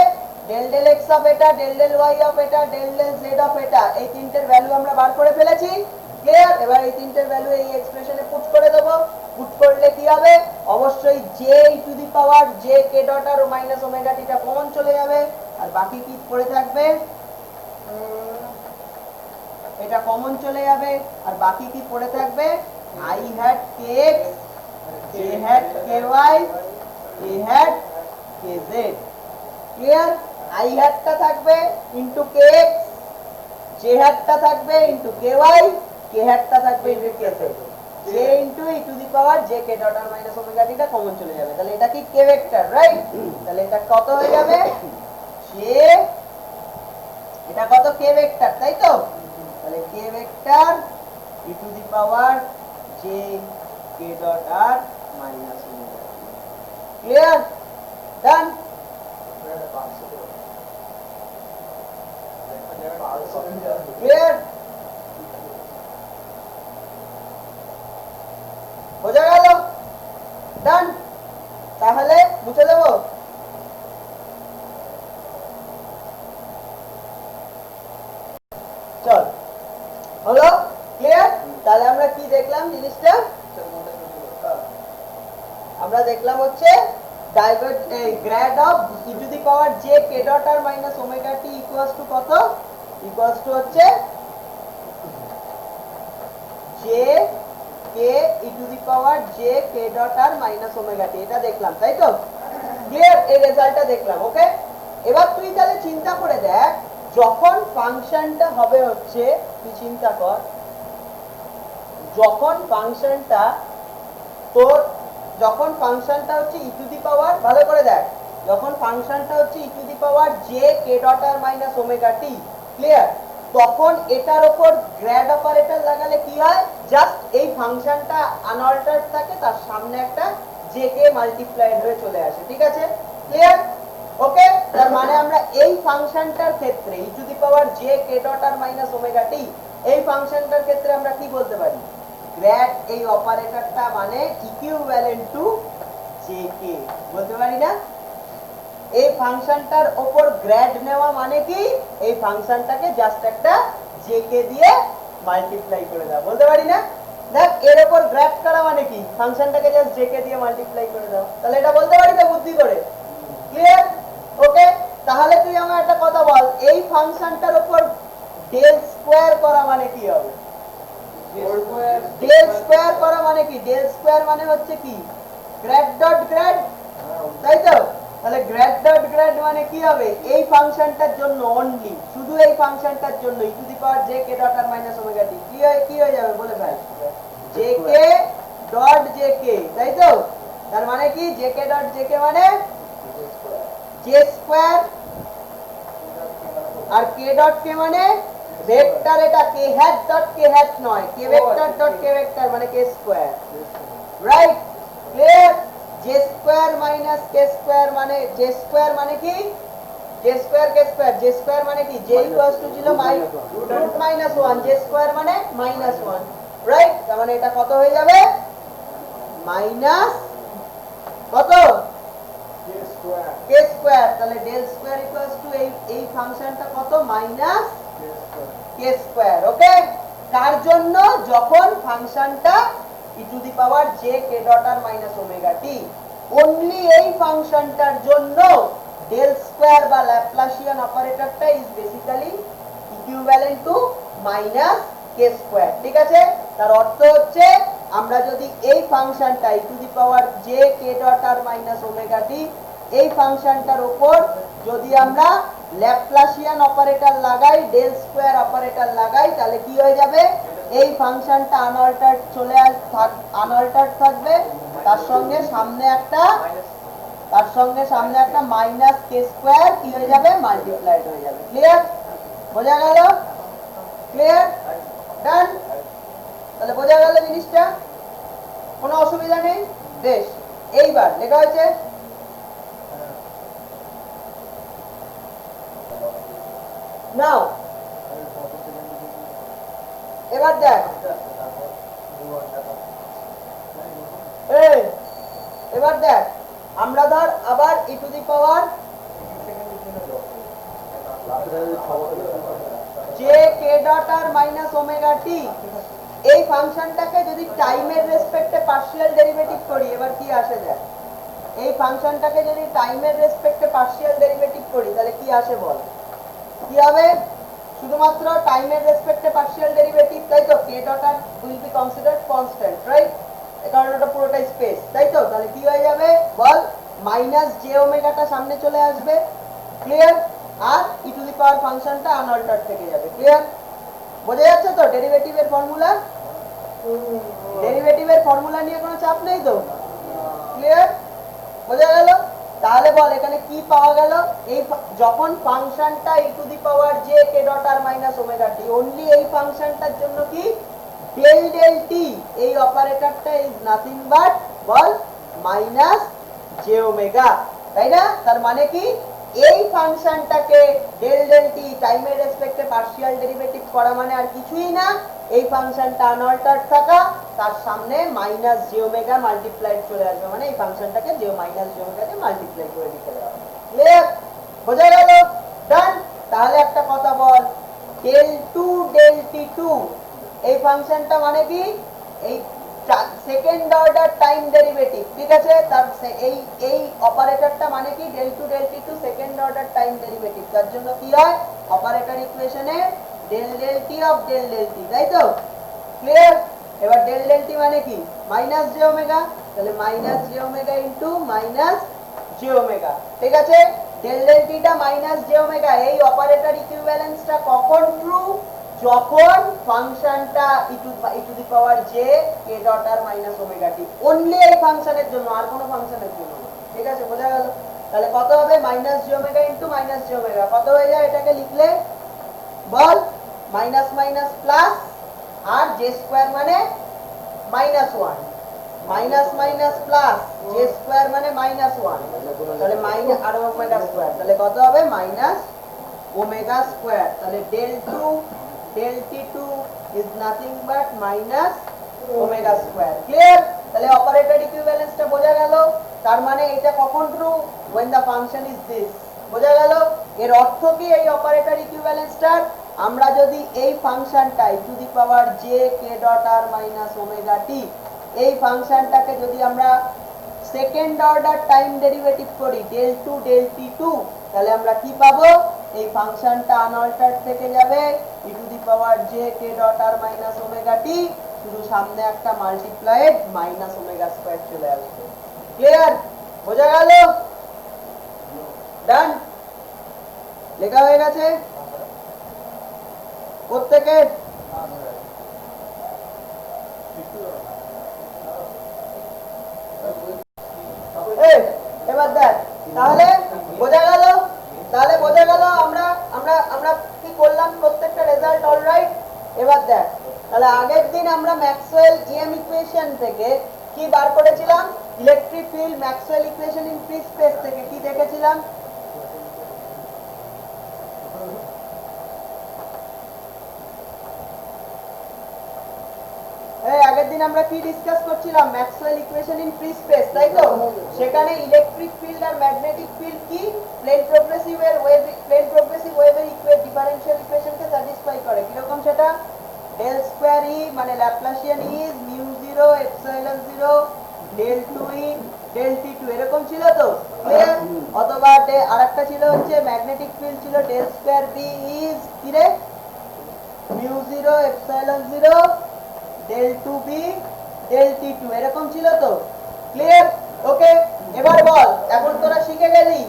del del x অফ এটা del del y অফ এটা del del z অফ এটা এই তিনটের ভ্যালু আমরা বার করে ফেলেছি ক্লিয়ার এবার এই তিনটের ভ্যালু এই এক্সপ্রেশনে পুট করে দেব পুট করলে কি হবে অবশ্যই j two the power j k dot r minus omega t টা কমন চলে যাবে আর বাকি কি পড়ে থাকবে এটা কমন চলে যাবে আর বাকি কি পড়ে থাকবে i hat kx j hat ky k hat kz clear i হ্যাটটা থাকবে ইনটু kx j হ্যাটটা থাকবে ইনটু ky k হ্যাটটা থাকবে into kz j into e to the power j k dot r minus omega t টা common চলে যাবে, তাহলে এটা কি k ভেক্টর, রাইট? তাহলে এটা কত হয়ে যাবে, j, এটা কত k ভেক্টর, তাই তো? তাহলে k vector e to the power j k dot r minus omega t। Clear? Done? Clear? বোঝা গেল? ডান? তাহলে মুছে দেব? চল, হলো? ক্লিয়ার? তাহলে আমরা কি দেখলাম জিনিসটা? আমরা দেখলাম হচ্ছে grad of e to the power j k dot r minus omega t equals to কত? ইকুয়ালস টু হচ্ছে j k e to the power j k dot r minus omega t, এটা দেখলাম, তাই তো? ক্লিয়ার? এই রেজাল্টটা দেখলাম, ওকে? এবার তুই তাহলে চিন্তা করে দেখ, যখন ফাংশনটা হবে হচ্ছে, তুই চিন্তা কর, যখন ফাংশনটা তোর, যখন ফাংশনটা হচ্ছে e টু দি পাওয়ার, ভালো করে দেখ, যখন ফাংশনটা হচ্ছে e to the power j k dot r minus omega t, clear? তখন এটার উপর গ্র্যাড অপারেটর লাগালে কি হয়, জাস্ট এই ফাংশনটা আনঅল্টার্ড থাকে, তার সামনে একটা jk মাল্টিপ্লাইড হয়ে চলে আসে, ঠিক আছে? ক্লিয়ার? ওকে? তার মানে আমরা এই ফাংশনটার ক্ষেত্রে e to the power j k dot r minus omega t, এই ফাংশনটার ক্ষেত্রে আমরা কি বলতে পারি, গ্র্যাড এই অপারেটরটা মানে ইকুইভ্যালেন্ট টু jk বলতে পারি না? এই ফাংশনটার উপর গ্র্যাড নেওয়া মানে কি, এই ফাংশনটাকে জাস্ট একটা jk দিয়ে মাল্টিপ্লাই করে দাও, বলতে পারি না? দেখ, এর উপর গ্র্যাড করা মানে কি, ফাংশনটাকে জাস্ট jk দিয়ে মাল্টিপ্লাই করে দাও, তাহলে এটা বলতে পারি তো বুদ্ধি করে। ক্লিয়ার? ওকে? তাহলে তুই আমার একটা কথা বল, এই ফাংশনটার উপর ডেল স্কয়ার করা মানে কি হবে? ডেল স্কয়ার করা মানে কি, ডেল স্কয়ার মানে হচ্ছে কি, গ্র্যাড ডট গ্র্যাড, তাই তো? তাহলে গ্র্যাড ডট গ্র্যাড মানে কি হবে, এই ফাংশনটার জন্য অনলি, শুধু এই ফাংশনটার জন্য e to the power j k dot r minus omega t কি হয়ে যাবে বলে ভাই, jk ডট jk, তাই তো? তার মানে কি, jk ডট jk মানে j স্কয়ার, আর k ডট k মানে ভেক্টর, এটা k hat dot k hat নয়, k vector dot k vector মানে k square, right? Clear? j square minus k square মানে, j স্কয়ার মানে কি, j square k square, j square মানে কি, j equals to ছিল root minus 1, j square মানে minus 1, right? তার মানে এটা কত হয়ে যাবে, মাইনাস কত, k স্কয়ার। তাহলে ডেল স্কয়ার ইকুয়ালস টু এই ফাংশনটা কত, মাইনাস k স্কয়ার, ওকে? কার জন্য, যখন ফাংশনটা e to the power j k dot r minus omega t, only এই ফাংশনটার জন্য ডেল স্কয়ার বা ল্যাপ্লাসিয়ান অপারেটরটা is basically equivalent to minus k square, ঠিক আছে? তার অর্থ হচ্ছে, আমরা যদি এই ফাংশনটা e to the power j k dot r minus omega t, এই ফাংশনটার উপর যদি আমরা ল্যাপ্লাসিয়ান অপারেটর লাগাই, ডেল স্কয়ার অপারেটর লাগাই, তাহলে কি হয়ে যাবে, এই ফাংশনটা আনঅল্টার্ড আনঅল্টার্ড থাকবে, তার সঙ্গে সামনে একটা মাইনাস k স্কয়ার কি হয়ে যাবে, মাল্টিপ্লাইড হয়ে যাবে। ক্লিয়ার? বোঝা গেল? ক্লিয়ার? ডান? তাহলে বোঝা গেল জিনিসটা, কোনো অসুবিধা নেই? বেশ, এইবার লেখা হয়েছে নাও, এবার দেখ, এবার দেখ, আমরা ধর আবার e to the power j k dot r minus omega t, এই ফাংশনটাকে যদি টাইমের রেসপেক্টে পার্শিয়াল ডেরিভেটিভ করি, এবার কি আসে যায়, এই ফাংশনটাকে যদি টাইমের রেসপেক্টে পার্শিয়াল ডেরিভেটিভ করি, তাহলে কি আসে বল, কি হবে, শুধুমাত্র টাইমের রেসপেক্টে পার্শিয়াল ডেরিভেটিভ, তাই তো? k dot r will be considered constant, right? কারণ এটা পুরোটাই স্পেস, তাই তো? তাহলে কি হয়ে যাবে বল, মাইনাস j ওমেগাটা সামনে চলে আসবে, ক্লিয়ার? আর e টু দি পাওয়ার ফাংশনটা আনঅল্টার্ড থেকে যাবে, ক্লিয়ার? বোঝা যাচ্ছে তো ডেরিভেটিভের ফর্মুলা? ডেরিভেটিভের ফর্মুলা নিয়ে কোনো চাপ নেই তো, ক্লিয়ার, বোঝা গেল? তাহলে বল এখানে কি পাওয়া গেল, এই যখন ফাংশনটা e to the power j k dot r minus omega t, only এই ফাংশনটার জন্য কি ডেল ডেল t, এই অপারেটরটা ইজ নাথিং বাট বল মাইনাস j ওমেগা, তাই না? তার মানে কি এই ফাংশনটাকে ডেল ডেল t টাইমের রেসপেক্টে পার্শিয়াল ডেরিভেটিভ করা মানে আর কিছুই না, এই ফাংশনটা আনঅল্টার্ড থাকা, তার সামনে মাইনাস j ওমেগা মাল্টিপ্লাইড চলে আসবে, মানে এই ফাংশনটাকে j মাইনাস j ওমেগা দিয়ে মাল্টিপ্লাই করে দিতে হবে। ক্লিয়ার, বোঝা গেল? ডান। তাহলে একটা কথা বল, del two del t two এই ফাংশনটা মানে কি এই সেকেন্ড অর্ডার টাইম ডেরিভেটিভ, ঠিক আছে? তার এই এই অপারেটরটা মানে কি del two del t two second order time derivative, তার জন্য কি হয় অপারেটর ইকুয়েশনে del del t of del del t, তাই তো? ক্লিয়ার? এবার ডেল ডেল টি মানে কি মাইনাস জে ওমেগা, তাহলে minus J omega into minus J omega, ঠিক আছে? ডেল ডেল টিটা মাইনাস জে ওমেগা, এই অপারেটর ইকুইভ্যালেন্সটা কখন ট্রু, যখন ফাংশনটা e to the power j K dot r minus omega T, only এই ফাংশনের জন্য, আর কোনো ফাংশনের জন্য না, ঠিক আছে? বোঝা গেল? তাহলে কত হবে minus J omega into minus J omega, কত হয়ে যায় এটাকে লিখলে বল, মাইনাস মাইনাস প্লাস, আর জে স্কোয়ার মানে minus one, minus minus plus j square মানে মাইনাস ওয়ান, তাহলে মাইনাস আর ওমেগা স্কোয়ার, তাহলে কত হবে মাইনাস ওমেগা স্কোয়ার, তাহলে del two del t two is nothing but minus omega square. Clear? তাহলে অপারেটর ইকুইভ্যালেন্সটা বোঝা গেল, তার মানে এটা কখন true, when the function is this, বোঝা গেল? এর অর্থ কি এই অপারেটর ইকুইভ্যালেন্সটার, আমরা যদি এই ফাংশনটা e to the power j K dot r minus omega t, এই ফাংশনটাকে যদি আমরা সেকেন্ড অর্ডার টাইম ডেরিভেটিভ করি del two del t two, তাহলে আমরা কি পাবো, এই ফাংশনটা আনঅল্টার্ড থেকে যাবে e to the power j K dot r minus omega t, শুধু সামনে একটা মাল্টিপ্লাইড মাইনাস ওমেগা স্কয়ার চলে আসবে। ক্লিয়ার? বোঝা গেল? ডান, লেখা হয়ে গেছে প্রত্যেকে? এবার দেখ, তাহলে বোঝা গেল, তাহলে বোঝা গেল আমরা আমরা আমরা কি করলাম, প্রত্যেকটা রেজাল্ট অলরাইট। এবার দেখ, তাহলে আগের দিন আমরা ম্যাক্সওয়েল ইএম ইকুয়েশন থেকে কি বার করেছিলাম, electric field Maxwell equation in free space থেকে কি দেখেছিলাম, আগের দিন আমরা কি ডিসকাস করছিলাম, Maxwell equation in free space, তাই তো? সেখানে ইলেকট্রিক ফিল্ড আর ম্যাগনেটিক ফিল্ড কি প্লেন প্রোগ্রেসিভ ওয়েভের ডিফারেনশিয়াল ইকুয়েশনকে স্যাটিসফাই করে, কি রকম সেটা, ডেল স্কয়ার ই মানে Laplacian is mu 0 epsilon 0 del 2 E del t 2, এরকম ছিল তো? ক্লিয়ার? অথবা আরেকটা ছিল হচ্ছে ম্যাগনেটিক ফিল্ড ছিল ডেল স্কয়ার বি ইজ কি রে, mu 0 epsilon 0 del 2b del t2, এরকম ছিল তো? ক্লিয়ার? ওকে, এবার বল, এখন তোরা শিখে গেলি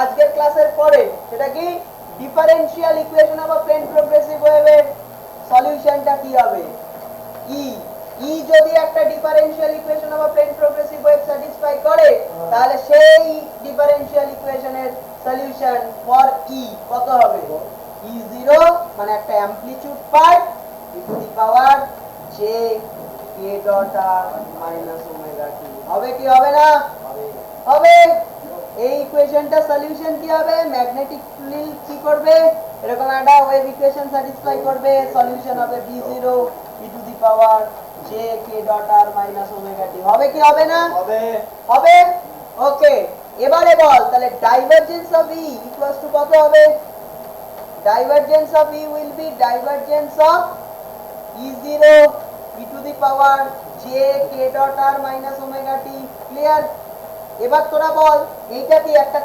আজকের ক্লাসের পরে সেটা কি differential equation of plane progressive ওয়েভের সলিউশনটা কি হবে, ই ই যদি একটা differential equation of plane progressive wave satisfy করে, তাহলে সেই ডিফারেনশিয়াল ইকুয়েশনের সলিউশন ফর ই কত হবে, E0 মানে একটা amplitude part e to the power j k dot r minus omega t, হবে কি হবে না? হবে। এই ইকুয়েশনটা সলিউশন কি হবে, ম্যাগনেটিক ফিল্ড কি করবে, এরকম একটা ওয়েভ ইকুয়েশন স্যাটিসফাই করবে, সলিউশন হবে b0 e to the power j k dot r minus omega t, হবে কি হবে না? হবে, হবে। ওকে, এবারে বল, তাহলে divergence of E equals to কত হবে, divergence of E will be divergence of E0 e to the power j k dot r minus omega t। Clear? এবার তোরা বল, এইটা কি একটা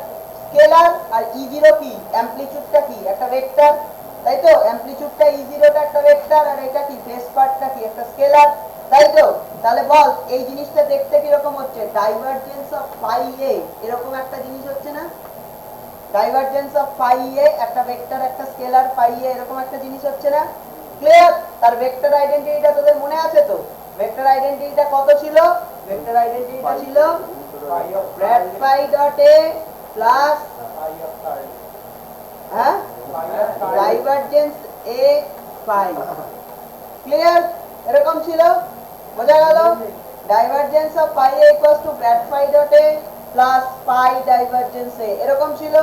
স্কেলার আর E0 কি অ্যামপ্লিটিউডটা কি একটা ভেক্টর, তাই তো? অ্যামপ্লিটিউডটা E0 টা একটা ভেক্টর, আর এটা কি ফেজ পার্টটা কি একটা স্কেলার, তাই তো? তাহলে বল এই জিনিসটা দেখতে কি রকম হচ্ছে, ডাইভারজেন্স অফ ফাই a এরকম একটা জিনিস হচ্ছে না, ডাইভারজেন্স অফ ফাই এ একটা ভেক্টর একটা স্কেলার ফাই এ এরকম একটা জিনিস হচ্ছে না? ক্লিয়ার? তার ভেক্টর আইডেন্টিটিটা তোদের মনে আছে তো? ভেক্টর আইডেন্টিটিটা কত ছিল? ভেক্টর আইডেন্টিটিটা ছিল grad phi dot a plus হ্যাঁ ডাইভারজেন্স a phi। ক্লিয়ার? এরকম ছিল, বোঝা গেল? Divergence of phi a equals to grad phi dot a plus phi divergence a, এরকম ছিল।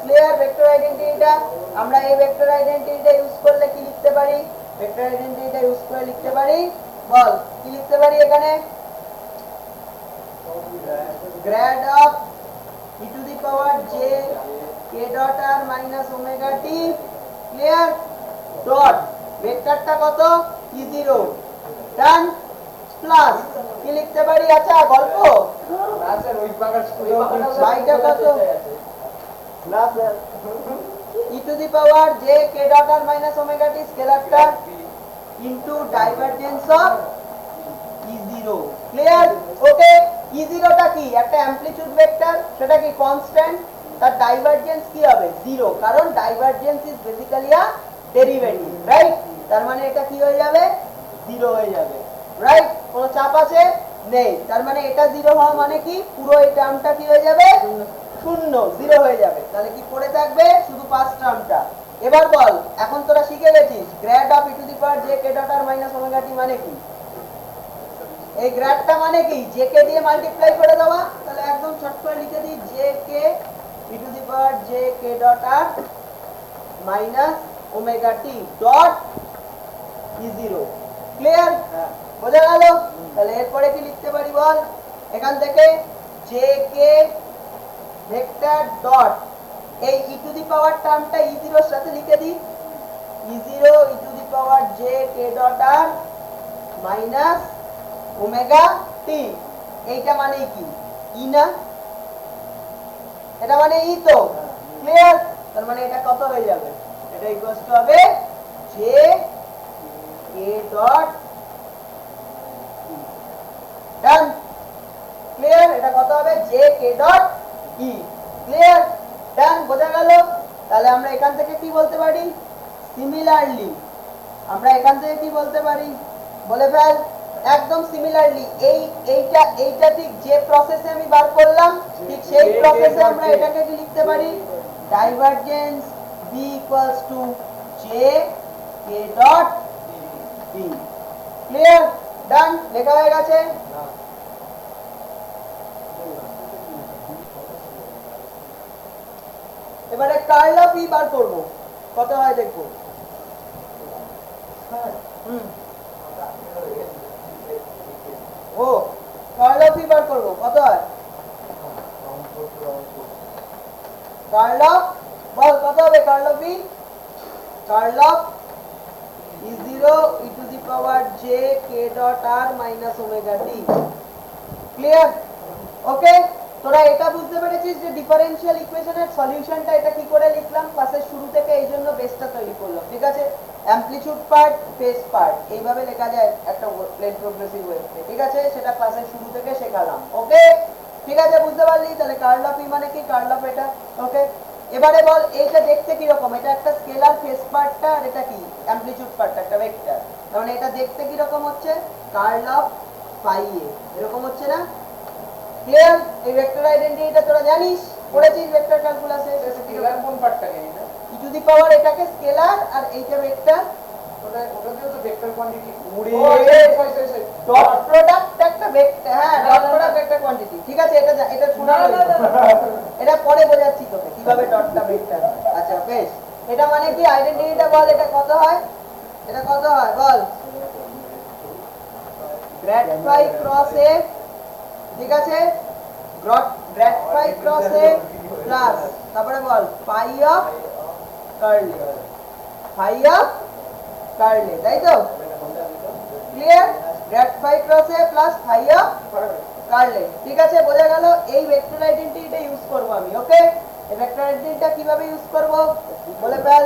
ক্লিয়ার? ভেক্টর আইডেন্টিটিটা আমরা এই ভেক্টর আইডেন্টিটিটা ইউজ করলে কি লিখতে পারি? ভেক্টর আইডেন্টিটিটা ইউজ করে লিখতে পারি, বল কি লিখতে পারি এখানে? grad of e to the power j k dot r minus omega t, clear? Dot ভেক্টরটা কত? e0, ডান, প্লাস কি লিখতে পারি? আচ্ছা গল্প না স্যার ওই পাকার স্কুলে বাইটা কত? না sir e to the power j k dot r minus omega t স্কেলারটা into divergence of e0। Clear? Okay, e0 টা কি? একটা অ্যামপ্লিটিউড ভেক্টর, সেটা কি কনস্ট্যান্ট, তার ডাইভারজেন্স কি হবে? 0, কারণ divergence is basically a derivative, right? তার মানে এটা কি হয়ে যাবে? 0 হয়ে যাবে, রাইট? কোনো চাপ আছে? নেই। তার মানে এটা 0 হওয়া মানে কি? পুরো এই টার্মটা কি হয়ে যাবে? শূন্য, 0 হয়ে যাবে। তাহলে কি পড়ে থাকবে? শুধু ফার্স্ট টার্মটা। এবার বল, এখন তোরা শিখে গেছিস grad of e to the power j k dot r minus omega t মানে কি? এই গ্র্যাডটা মানে কি? j কে দিয়ে মাল্টিপ্লাই করে দেওয়া। তাহলে একদম শর্ট করে লিখে দিই j k e to the power j k dot r minus omega t dot e0। Clear? বোঝা গেল? তাহলে এরপরে কি লিখতে পারি বল? এখান থেকে j k ভেক্টর ডট এই e টু দি পাওয়ার টার্মটা e0 এর সাথে লিখে দিই, e0 e to the power j k dot r minus omega t। এইটা মানে কি? ই না? এটা মানে ই তো, ক্লিয়ার? তার মানে এটা কত হয়ে যাবে? এটা ইকুয়ালস টু হবে j k dot e, done? Clear? এটা কত হবে? j k dot e। Clear? Done? বোঝা গেল? তাহলে আমরা এখান থেকে কি বলতে পারি? সিমিলারলি আমরা এখান থেকে কি বলতে পারি? বলে ফেল। একদম সিমিলারলি এইটা ঠিক যে প্রসেসে আমি বার করলাম, ঠিক সেই প্রসেসে আমরা এটাকে কি লিখতে পারি? Divergence b equals to j k dot b। Clear? Done? লেখা হয়ে গেছে? এবারে কার্ল অফ ই বার করব, কত হয় দেখবো। ও কার্ল অফ ই বার করব, কত হয়? কার্ল অফ, বল কত হবে curl of E? Curl of e0 e to the power j k dot r minus omega t। Clear? Okay, তোরা এটা বুঝতে পেরেছিস যে ডিফারেনশিয়াল ইকুয়েশনের সলিউশনটা এটা কি করে লিখলাম ক্লাসের শুরু থেকে, এই জন্য বেসটা তৈরি করলাম। ঠিক আছে? অ্যামপ্লিটিউড পার্ট, ফেজ পার্ট, এইভাবে লেখা যায় একটা প্লেন প্রগ্রেসিভ ওয়েভকে। ঠিক আছে? সেটা ক্লাসের শুরু থেকে শেখালাম। ওকে, ঠিক আছে? বুঝতে পারলি? তাহলে কার্ল অফ ই মানে কি? কার্ল অফ এটা। ওকে, এবারে বল এইটা দেখতে কি রকম? এটা একটা স্কেলার ফেজ পার্টটা, আর এটা কি? অ্যামপ্লিটিউড পার্টটা, একটা ভেক্টর। তার মানে এটা দেখতে কি রকম হচ্ছে? কার্ল অফ ফাই এ এরকম হচ্ছে না? ক্লিয়ার? এই ভেক্টর আইডেন্টিটিটা তোরা জানিস, পড়েছিস ভেক্টর ক্যালকুলাসে। স্কেলার কোন পার্টটাকে এটা? ই টু দি পাওয়ার এটাকে স্কেলার, আর এইটা ভেক্টর। ওটাতেও তো ভেক্টর কোয়ান্টিটি উড়ে ডট প্রোডাক্ট একটা ভেক্টর। হ্যাঁ, ডট প্রোডাক্ট একটা কোয়ান্টিটি। ঠিক আছে? এটা শোনা হলো, এটা পরে বোঝাচ্ছি তোকে কিভাবে ডটটা ভেক্টর। আচ্ছা বেশ, এটা মানে কি? আইডেন্টিটিটা বল, এটা কত হয়? এটা কত হয় বল? গ্র্যাড ফাই ক্রস এ, ঠিক আছে? Grad phi cross A plus তারপরে বল phi of curl, phi of curl, তাই তো? Clear? Grad phi cross A plus phi of curl. ঠিক আছে? বোঝা গেল? এই ভেক্টর আইডেন্টিটিটা ইউজ করব আমি। ওকে, এই ভেক্টর আইডেন্টিটিটা কিভাবে ইউজ করব বলে ফেল।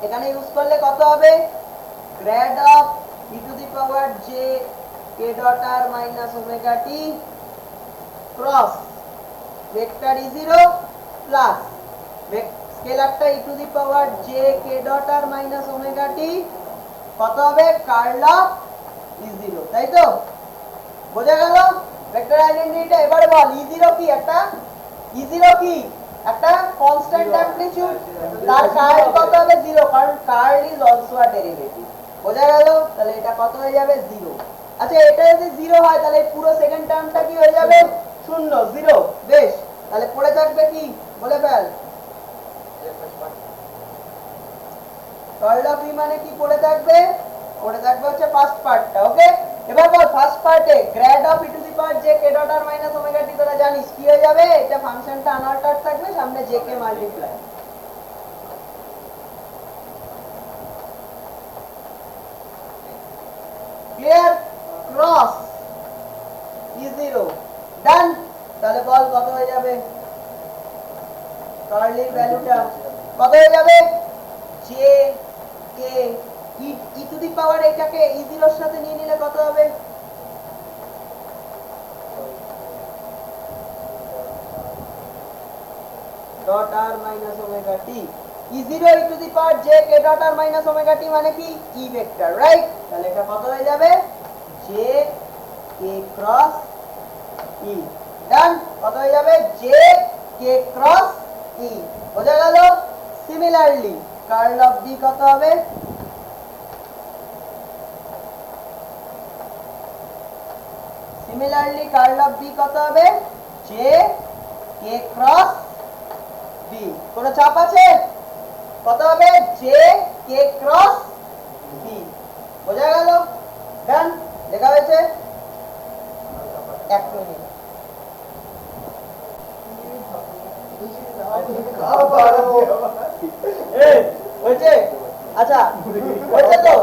এখানে ইউজ করলে কত হবে? Grad of e to the power j k dot r minus omega t cross vector e0 plus স্কেলারটা e to the power j k dot r minus omega t কত হবে? Curl of E0, তাই তো? বোঝা গেল vector আইডেন্টিটিটা? এবারে বল E0 কি? একটা কনস্ট্যান্ট অ্যামপ্লিটিউড, তার কার্ল কত হবে? 0, কারণ curl is also a derivative. বোঝা গেল? তাহলে এটা কত হয়ে যাবে? 0। আচ্ছা, এটা যদি 0 হয় তাহলে পুরো সেকেন্ড টার্মটা কি হয়ে যাবে? 0, 0। বেশ, তাহলে পড়ে থাকবে কি? বলে ফেল। কার্ল অফ ই মানে কি পড়ে থাকবে? পড়ে থাকবে হচ্ছে ফার্স্ট পার্টটা। ওকে, এবার বল ফার্স্ট পার্টে grad of e to the power j K dot r minus omega t, তোরা জানিস কি হয়ে যাবে? এটা ফাংশনটা আনঅল্টার্ড থাকবে, সামনে J K multiply. Clear? Cross E0 ডান। তাহলে বল কত হয়ে যাবে? কার্লের ভ্যালুটা কত হয়ে যাবে? J K E to the পাওয়ার, এটাকে E0 এর সাথে নিয়ে নিলে কত হবে? Dot r minus omega t. E0 e to the power j K dot r minus omega t মানে কি? E vector, right? তাহলে এটা কত হয়ে যাবে? জে কে ক্রস ই। ডান। কত হয়ে যাবে? জে কে ক্রস ই। বোঝা গেল? সিমিলারলি কার্ল অফ ডি কত হবে? সিমিলারলি কার্ল অফ বি কত হবে? জে কে ক্রস বি। কোনো চাপ আছে? কত হবে? জে কে ক্রস বি। বোঝা গেল? ডান। লেখা হয়েছে? এক মিনিট। হয়েছে? আচ্ছা, হয়েছে তো?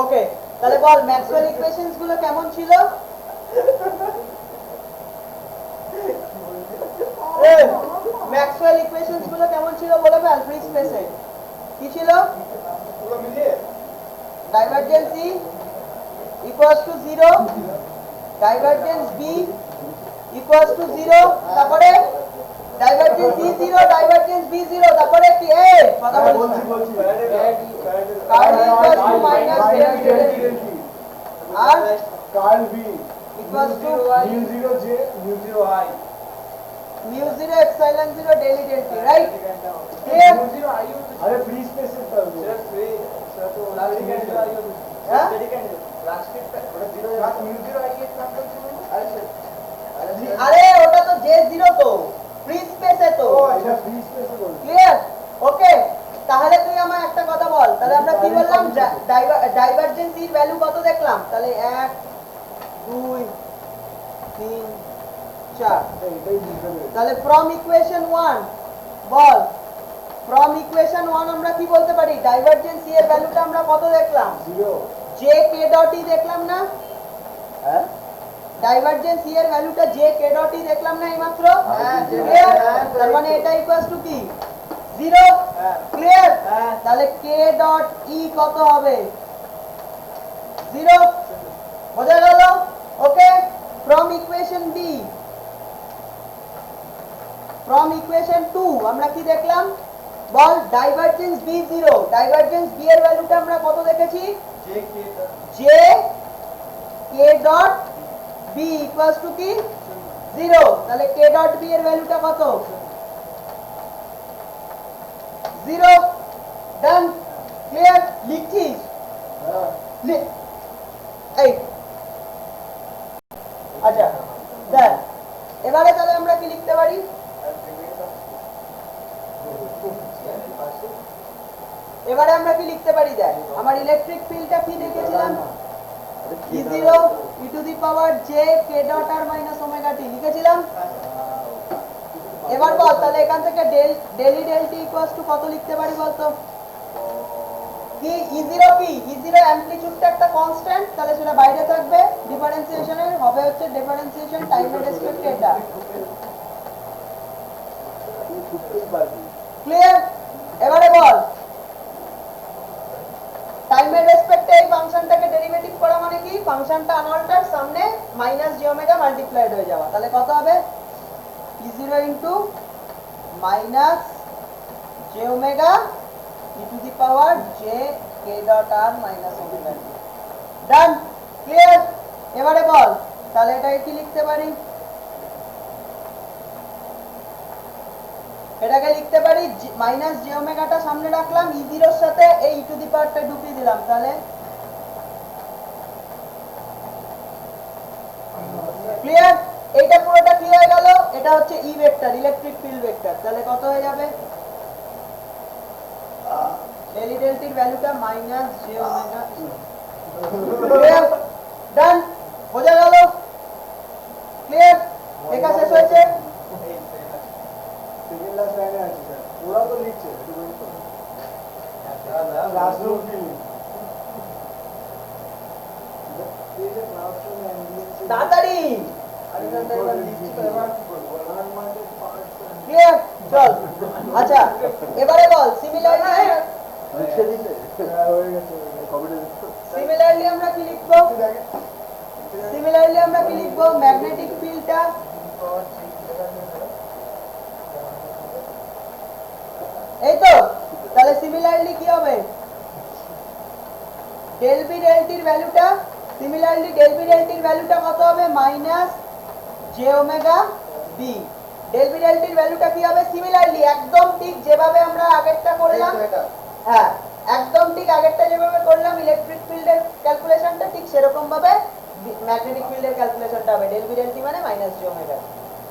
ওকে, তাহলে বল ম্যাক্সওয়েল ইকুয়েশনস গুলো কেমন ছিল? ম্যাক্সওয়েল ইকুয়েশনস গুলো কেমন ছিল বলে ফেল ফ্রি স্পেসে। কি ছিল? Divergence E equals to 0, divergence B equals two 0, তারপরে ডাইভারজেন্স E0, ডাইভারজেন্স B0, তারপরে কি? কথা বলছি কার্ল ইকুয়ালস টু মাইনাস আর curl B equals to mu 0 j mu 0 I mu 0 epsilon 0 del E del t, right? Clear? আরে free স্পেসে তো sir free sir তো লাস্ট ক্যান্ডেল আই হ্যাঁ, লাস্ট ওটা 0 লাস্ট মিউ 0 আই এর কাজ করছে আরে স্যার আরে ওটা তো J0 তো ফ্রি স্পেসে তো। ও আচ্ছা ফ্রি স্পেসে বল ক্লিয়ার? ওকে, তাহলে তুই আমায় একটা কথা বল, তাহলে আমরা কি বললাম? ডাইভারজেন্স এর ভ্যালু কত দেখলাম? তাহলে 1 2 3 4। এটাই বুঝতে পেরেছি তাহলে from equation 1 ball, from equation 1 আমরা কি বলতে পারি? ডাইভারজেন্স এর ভ্যালুটা আমরা কত দেখলাম? 0 জে কে ডট ই দেখলাম না? হ্যাঁ ডাইভারজেন্স এর ভ্যালুটা জে কে ডট ই দেখলাম না এইমাত্র? হ্যাঁ, ক্লিয়ার? তার মানে এটা ইকুয়ালস টু কি? 0। ক্লিয়ার? তাহলে কে ডট ই কত হবে? 0। বোঝা গেল? Okay, from equation B, from equation 2 আমরা কি দেখলাম? বল ডাইভারজেন্স B0, ডাইভারজেন্স B এর ভ্যালুটা আমরা কত দেখেছি? J K dot B equals to কি? 0। তাহলে কে ডট বি এর ভ্যালুটা কত? 0। ডান। ক্লিয়ার? লিখছিস? এই আচ্ছা দেখ, এবারে তাহলে আমরা কি লিখতে পারি? এবারে আমরা কি লিখতে পারি? দেখ, আমার ইলেকট্রিক ফিল্ডটা কি দেখেছিলাম? E0 e to the power j k dot r minus omega t লিখেছিলাম। এবার বল তাহলে এখান থেকে del E del T equals to কত লিখতে পারি বলতো? কি E0 কি? E0 অ্যামপ্লিটিউডটা একটা কনস্ট্যান্ট, তাহলে সেটা বাইরে থাকবে, ডিফারেন্সিয়েশনের হবে হচ্ছে ডিফারেন্সিয়েশন টাইমের রেসপেক্টে এটা। ক্লিয়ার? এবারে বল টাইমের রেসপেক্টে এই ফাংশনটাকে ডেরিভেটিভ করা মানে কি? ফাংশনটা আনঅল্টার্ড, সামনে মাইনাস j ওমেগা মাল্টিপ্লাইড হয়ে যাওয়া। তাহলে কত হবে? E0 into minus j omega e to the power j k dot r minus omega t। Done. Clear? এবারে বল তাহলে এটাকে কি লিখতে পারি? এটাকে লিখতে পারি মাইনাস জে ওমেগাটা সামনে রাখলাম, ই জিরোর সাথে এই ই টু দি পাওয়ারটা ঢুকিয়ে দিলাম, তাহলে ক্লিয়ার? এইটা পুরোটা কি হয়ে গেল? এটা হচ্ছে E vector, electric field vector. তাহলে কত হয়ে যাবে? ডেল ই ডেল টির ভ্যালুটা minus J omega. Clear? Done? বোঝা গেল? ক্লিয়ার? লেখা শেষ হয়েছে? সেকেন্ড লাস্ট লাইনে আছে স্যার, ওরা তো লিখছে ক্লাসরুম কি তাড়াতাড়ি তাড়াতাড়ি ক্লিয়ার? চল আচ্ছা এবারে বল সিমিলারলি সিমিলারলি আমরা কি লিখবো? সিমিলারলি আমরা কি লিখবো? ম্যাগনেটিক ফিল্ডটা এই তো, তাহলে সিমিলারলি কি হবে? ডেল বি ডেল টির ভ্যালুটা সিমিলারলি ডেল বি ডেল টির ভ্যালুটা কত হবে? Minus J omega B. Del B del টির ভ্যালুটা কি হবে? সিমিলারলি একদম ঠিক যেভাবে আমরা আগেরটা করলাম, হ্যাঁ একদম ঠিক আগেরটা যেভাবে করলাম ইলেকট্রিক ফিল্ডের ক্যালকুলেশনটা, ঠিক সেরকম ভাবে ম্যাগনেটিক ফিল্ডের ক্যালকুলেশনটা হবে। ডেল বি ডেল টি মানে মাইনাস জে ওমেগা।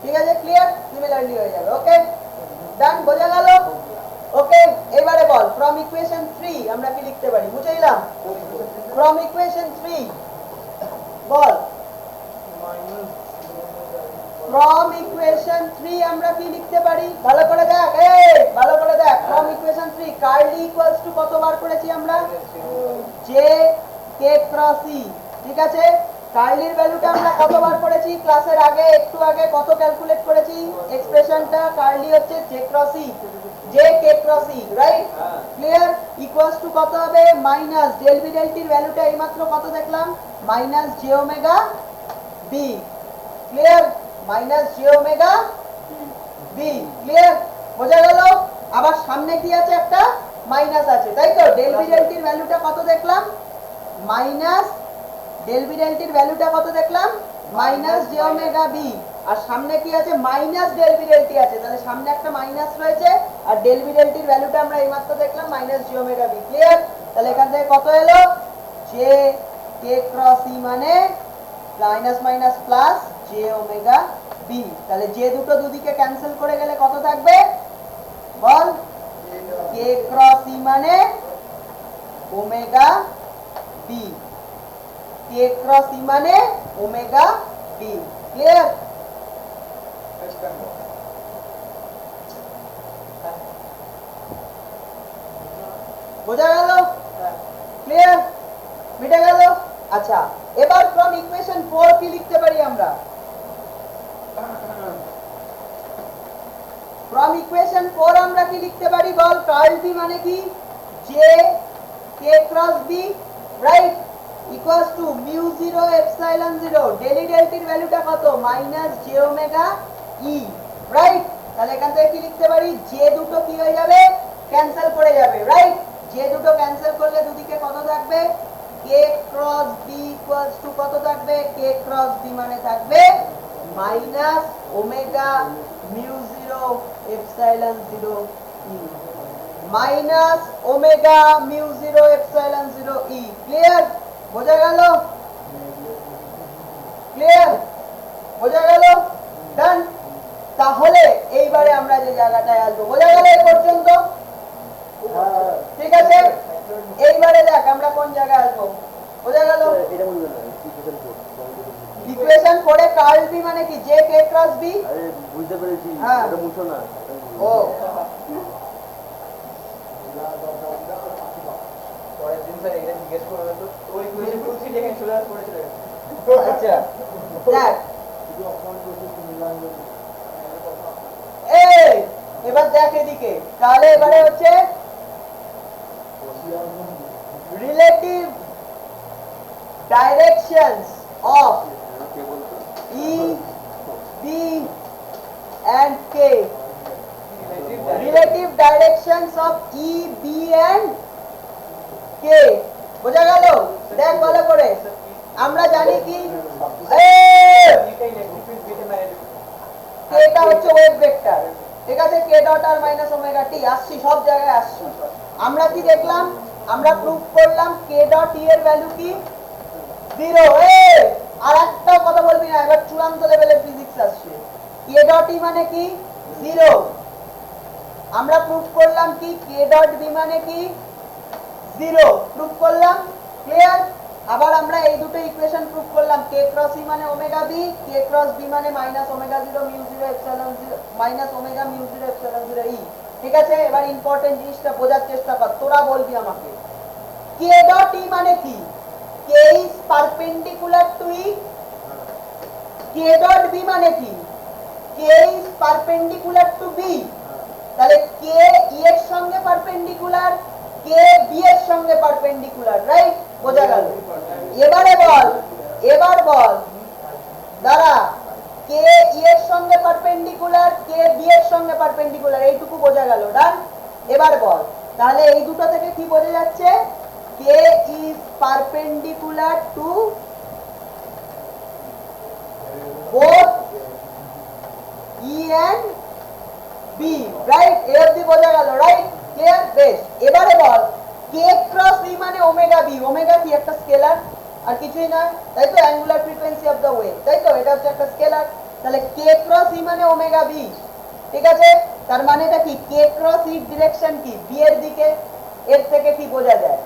ঠিক আছে? ক্লিয়ার? সিমিলারলি হয়ে যাবে। ওকে ডান? বোঝা গেল? ওকে এবারে বল ফ্রম ইকুয়েশন 3 আমরা কি লিখতে পারি? বুঝে নিলাম। From equation 3 ball from equation 3 আমরা কি লিখতে পারি? ভালো করে দেখ, এই ভালো করে দেখ। From equation 3 curl E equals to কত বার করেছি আমরা? জে কে ক্রস ই। ঠিক আছে? কার্লির ভ্যালুটা আমরা কতবার করেছি ক্লাসের আগে? একটু আগে কত ক্যালকুলেট করেছি এক্সপ্রেশনটা? কার্লি হচ্ছে J cross E, J K cross E, right? Clear? Equals to কত হবে? মাইনাস ডেল বি ডেল টির ভ্যালুটা এইমাত্র কত দেখলাম? Minus J omega B. Clear? Minus J omega B. Clear? বোঝা গেল? আবার সামনে কি আছে? একটা মাইনাস আছে, তাই তো? ডেল বি ডেল টির ভ্যালুটা কত দেখলাম? মাইনাস ডেল বি ডেল টির ভ্যালুটা কত দেখলাম? Minus J omega B. আর সামনে কি আছে? Minus del B del t আছে, তাহলে সামনে একটা মাইনাস রয়েছে। আর ডেল বি ডেল টির ভ্যালুটা আমরা এইমাত্র দেখলাম minus J omega B. Clear? তাহলে এখান থেকে কত এলো? জে কে ক্রস ই মানে minus minus plus J omega B. তাহলে যে দুটো দুদিকে ক্যান্সেল করে গেলে কত থাকবে বল? কে ক্রস ই মানে omega B. K cross E মানে ওমেগা বি। ক্লিয়ার? বোঝা গেল? ক্লিয়ার? মিটে গেল? আচ্ছা এবার ফ্রম ইকুয়েশন 4 কি লিখতে পারি আমরা? ফ্রম ইকুয়েশন 4 আমরা কি লিখতে পারি বল? কার্ল বি মানে কি? J K cross B, right? Equals to mu 0 epsilon 0 del E del টির ভ্যালুটা কত? Minus J omega E, right? তাহলে এখান থেকে কি লিখতে পারি? জে দুটো কি হয়ে যাবে? ক্যান্সেল করে যাবে, রাইট? জে দুটো ক্যান্সেল করলে দুদিকে কত থাকবে? কে ক্রস বি ইকুয়ালস টু কত থাকবে? কে ক্রস বি মানে থাকবে মাইনাস ওমেগা মিউ 0 এপসাইলন 0 ই, মাইনাস ওমেগা মিউ 0 এপসাইলন 0 ই। ক্লিয়ার? বোঝা গেল? ক্লিয়ার? বোঝা গেল? ডান? তাহলে এইবারে আমরা যে জায়গাটায় আসবো, বোঝা গেল এই পর্যন্ত? ঠিক আছে? এইবারে দেখ আমরা কোন জায়গায় আসবো। বোঝা গেল? ইকুয়েশন 4 এ কার্ল বি মানে কি? জে কে ক্রস বি। আরে বুঝতে পেরেছি, এটা মুছো না। ও পরের দিন স্যার এটা জিজ্ঞেস করবে তো ওই ইকুয়েশন 2 3 লিখে চলে আসবে পড়ে চলে গেছে। আচ্ছা দেখ শুধু অপমান করতে মিলান করতে এই এবার দেখ এদিকে, তাহলে এবারে হচ্ছে relative directions of E, B and K. Relative directions of E, B and K. বোঝা গেল? দেখ ভালো করে। আমরা জানি কি এটা হচ্ছে ওয়েভ ভেক্টর, ঠিক আছে, কে ডট আর মাইনাস ওমেগা টি। আসছি, সব জায়গায় আসছি। আমরা কি দেখলাম, আমরা প্রুফ করলাম কে ডট ই এর ভ্যালু কি 0। আর একটা কথা বলবি না, এবার চূড়ান্ত লেভেলের ফিজিক্স আসছে। কে ডট ই মানে কি 0। আমরা প্রুফ করলাম কি কে ডট বি মানে কি 0, প্রুফ করলাম। ক্লিয়ার? আবার আমরা এই দুটো ইকুয়েশন প্রুফ করলাম, কে ক্রস ই মানে omega B, K cross b মানে minus omega 0 mu 0 epsilon 0 minus omega mu 0 epsilon 0 ই। ঠিক আছে, এবার ইম্পর্টেন্ট জিনিসটা বোঝার চেষ্টা কর, তোরা বলবি আমাকে কে ডট ই মানে কি, k is perpendicular to e. K dot b মানে কি, k is perpendicular to b. তাহলে কে ই এর সঙ্গে পারপেন্ডিকুলার, কে বি এর সঙ্গে পারপেন্ডিকুলার, রাইট? বোঝা গেল? এবারে বল, এবার বল দাঁড়া, কে ই এর সঙ্গে পারপেন্ডিকুলার, কে বি এর সঙ্গে পারপেন্ডিকুলার, এইটুকু বোঝা গেল। ডান? এবার বল, তাহলে এই দুটো থেকে কি বোঝা যাচ্ছে, k is perpendicular to both e and b, right? এ অবধি বোঝা গেল, রাইট? ক্লিয়ার? বেশ, এবারে বল কে ক্রস বি মানে ওমেগা বি। ওমেগা কি একটা স্কেলার, আর কিছুই নয়, তাই তো? Angular frequency of the wave, তাই তো? এটা হচ্ছে একটা স্কেলার। তাহলে কে ক্রস ই মানে ওমেগা বি, ঠিক আছে? তার মানেটা কি, কে ক্রস ই ডিরেকশন কি বি এর দিকে। এর থেকে কি বোঝা যায়,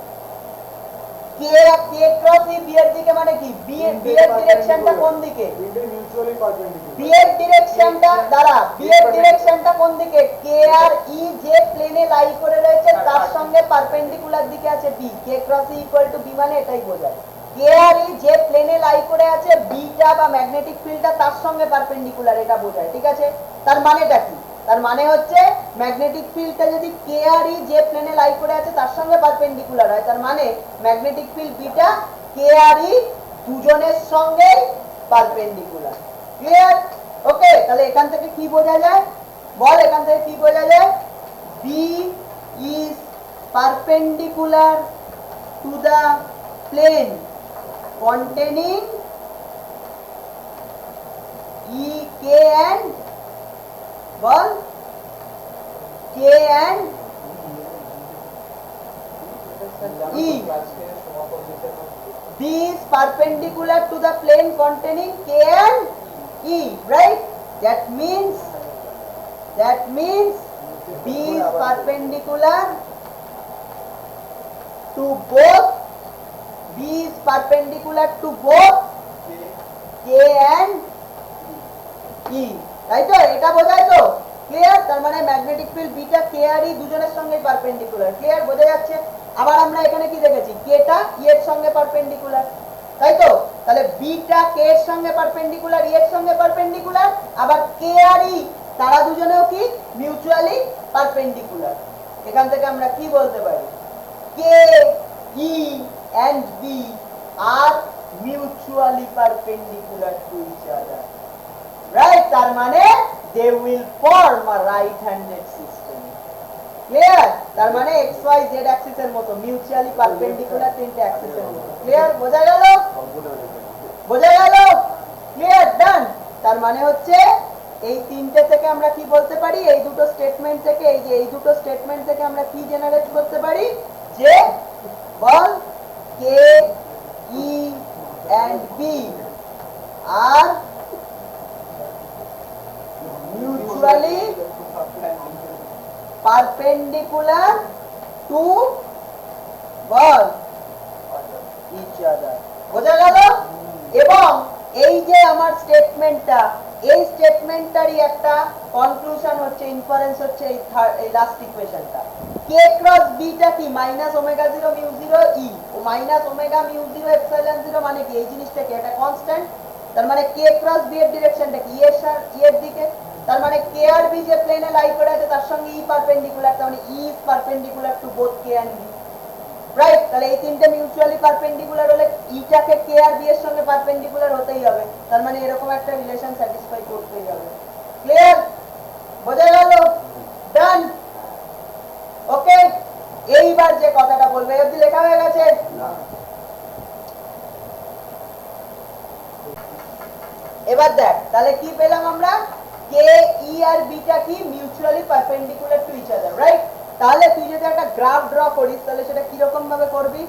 কে ক্রস ই বি এর দিকে মানে কি, বি এর ডিরেকশনটা কোন দিকে, মিউচুয়ালি পারপেন্ডিকুলার। বি এর ডিরেকশনটা দাঁড়া, বি এর ডিরেকশনটা কোন দিকে, কে আর ই যে প্লেনে লাই করে রয়েছে তার সঙ্গে পারপেন্ডিকুলার দিকে আছে B. K cross E equal to B মানে এটাই বোঝায়, কে আর ই যে প্লেনে লাই করে আছে বিটা বা ম্যাগনেটিক ফিল্ডটা তার সঙ্গে পারপেন্ডিকুলার, এটা বোঝায়। ঠিক আছে, তার মানেটা কি, তার মানে হচ্ছে ম্যাগনেটিক ফিল্ডটা যদি কে আর ই যে প্লেনে লাই করে আছে তার সঙ্গে পারপেন্ডিকুলার হয়, তার মানে ম্যাগনেটিক ফিল্ড বিটা কে আর ই দুজনের সঙ্গে পারপেন্ডিকুলার। ক্লিয়ার? ওকে, তাহলে এখান থেকে কি বোঝা যায়, বল এখান থেকে কি বোঝা যায়, B is perpendicular to the plane containing E, K and ball K and E. B is perpendicular to the plane containing K and E, right? That means B is perpendicular to both B is perpendicular to both K and E, তাই তো? এটা বোঝায় তো? Clear? তার মানে magnetic field beta কে আর ই দুজনের সঙ্গে perpendicular. Clear? বোঝা যাচ্ছে? আবার আমরা এখানে কি দেখেছি, কেটা ই এর সঙ্গে পারপেন্ডিকুলার, তাই তো? তাহলে বিটা কে এর সঙ্গে পারপেন্ডিকুলার, ই এর সঙ্গে পারপেন্ডিকুলার, আবার কে আর ই তারা দুজনেও কি মিউচুয়ালি পারপেন্ডিকুলার। এখান থেকে আমরা কি বলতে পারি, কে ই and B are mutually perpendicular to each other, right? তার মানে they will form a right-handed system. Clear? তার মানে xy z axis এর মতো mutually perpendicular তিনটে axis এর মতো। Clear? বোঝা গেল? বোঝা গেল? Clear? Done? তার মানে হচ্ছে এই তিনটে থেকে আমরা কি বলতে পারি, এই দুটো স্টেটমেন্ট থেকে, এই দুটো স্টেটমেন্ট থেকে আমরা কি জেনারেট করতে পারি, যে বল K, E and B are mutually perpendicular to what? Each other. বোঝা গেল? এবং এই যে আমার স্টেটমেন্টটা, এই স্টেটমেন্টটারই একটা কনক্লুশন হচ্ছে, ইনফারেন্স হচ্ছে এই লাস্ট ইকুয়েশনটা। কে ক্রস বিটা কি মাইনাস ওমেগা 0 মিউ 0 ই, ও মাইনাস ওমেগা মিউ 0 এপসিলন 0 মানে কি, এই জিনিসটা কি, এটা কনস্ট্যান্ট। তার মানে কে ক্রস বি এর ডিরেকশনটা কি ই এর দিকে, তার মানে কে আর বি যে প্লেনে লাই করে আছে তার সঙ্গে ই পারপেন্ডিকুলার, তার মানে e is perpendicular to both k and b, right? তাহলে এই তিনটে মিউচুয়ালি পারপেন্ডিকুলার হলে ইটাকে কে আর বি এর সঙ্গে পারপেন্ডিকুলার হতেই হবে, তার মানে এরকম একটা রিলেশন স্যাটিসফাই করতেই হবে। ক্লিয়ার? বোঝা গেল? ডান? ওকে, এইবার যে কথাটা বলবে, এই অবধি লেখা হয়ে গেছে? এবার দেখ তাহলে কি পেলাম আমরা কে ই আর বিটা কি mutually perpendicular to each other, right? তাহলে তুই যদি একটা গ্রাফ ড্র করিস তাহলে সেটা কি রকম ভাবে করবি?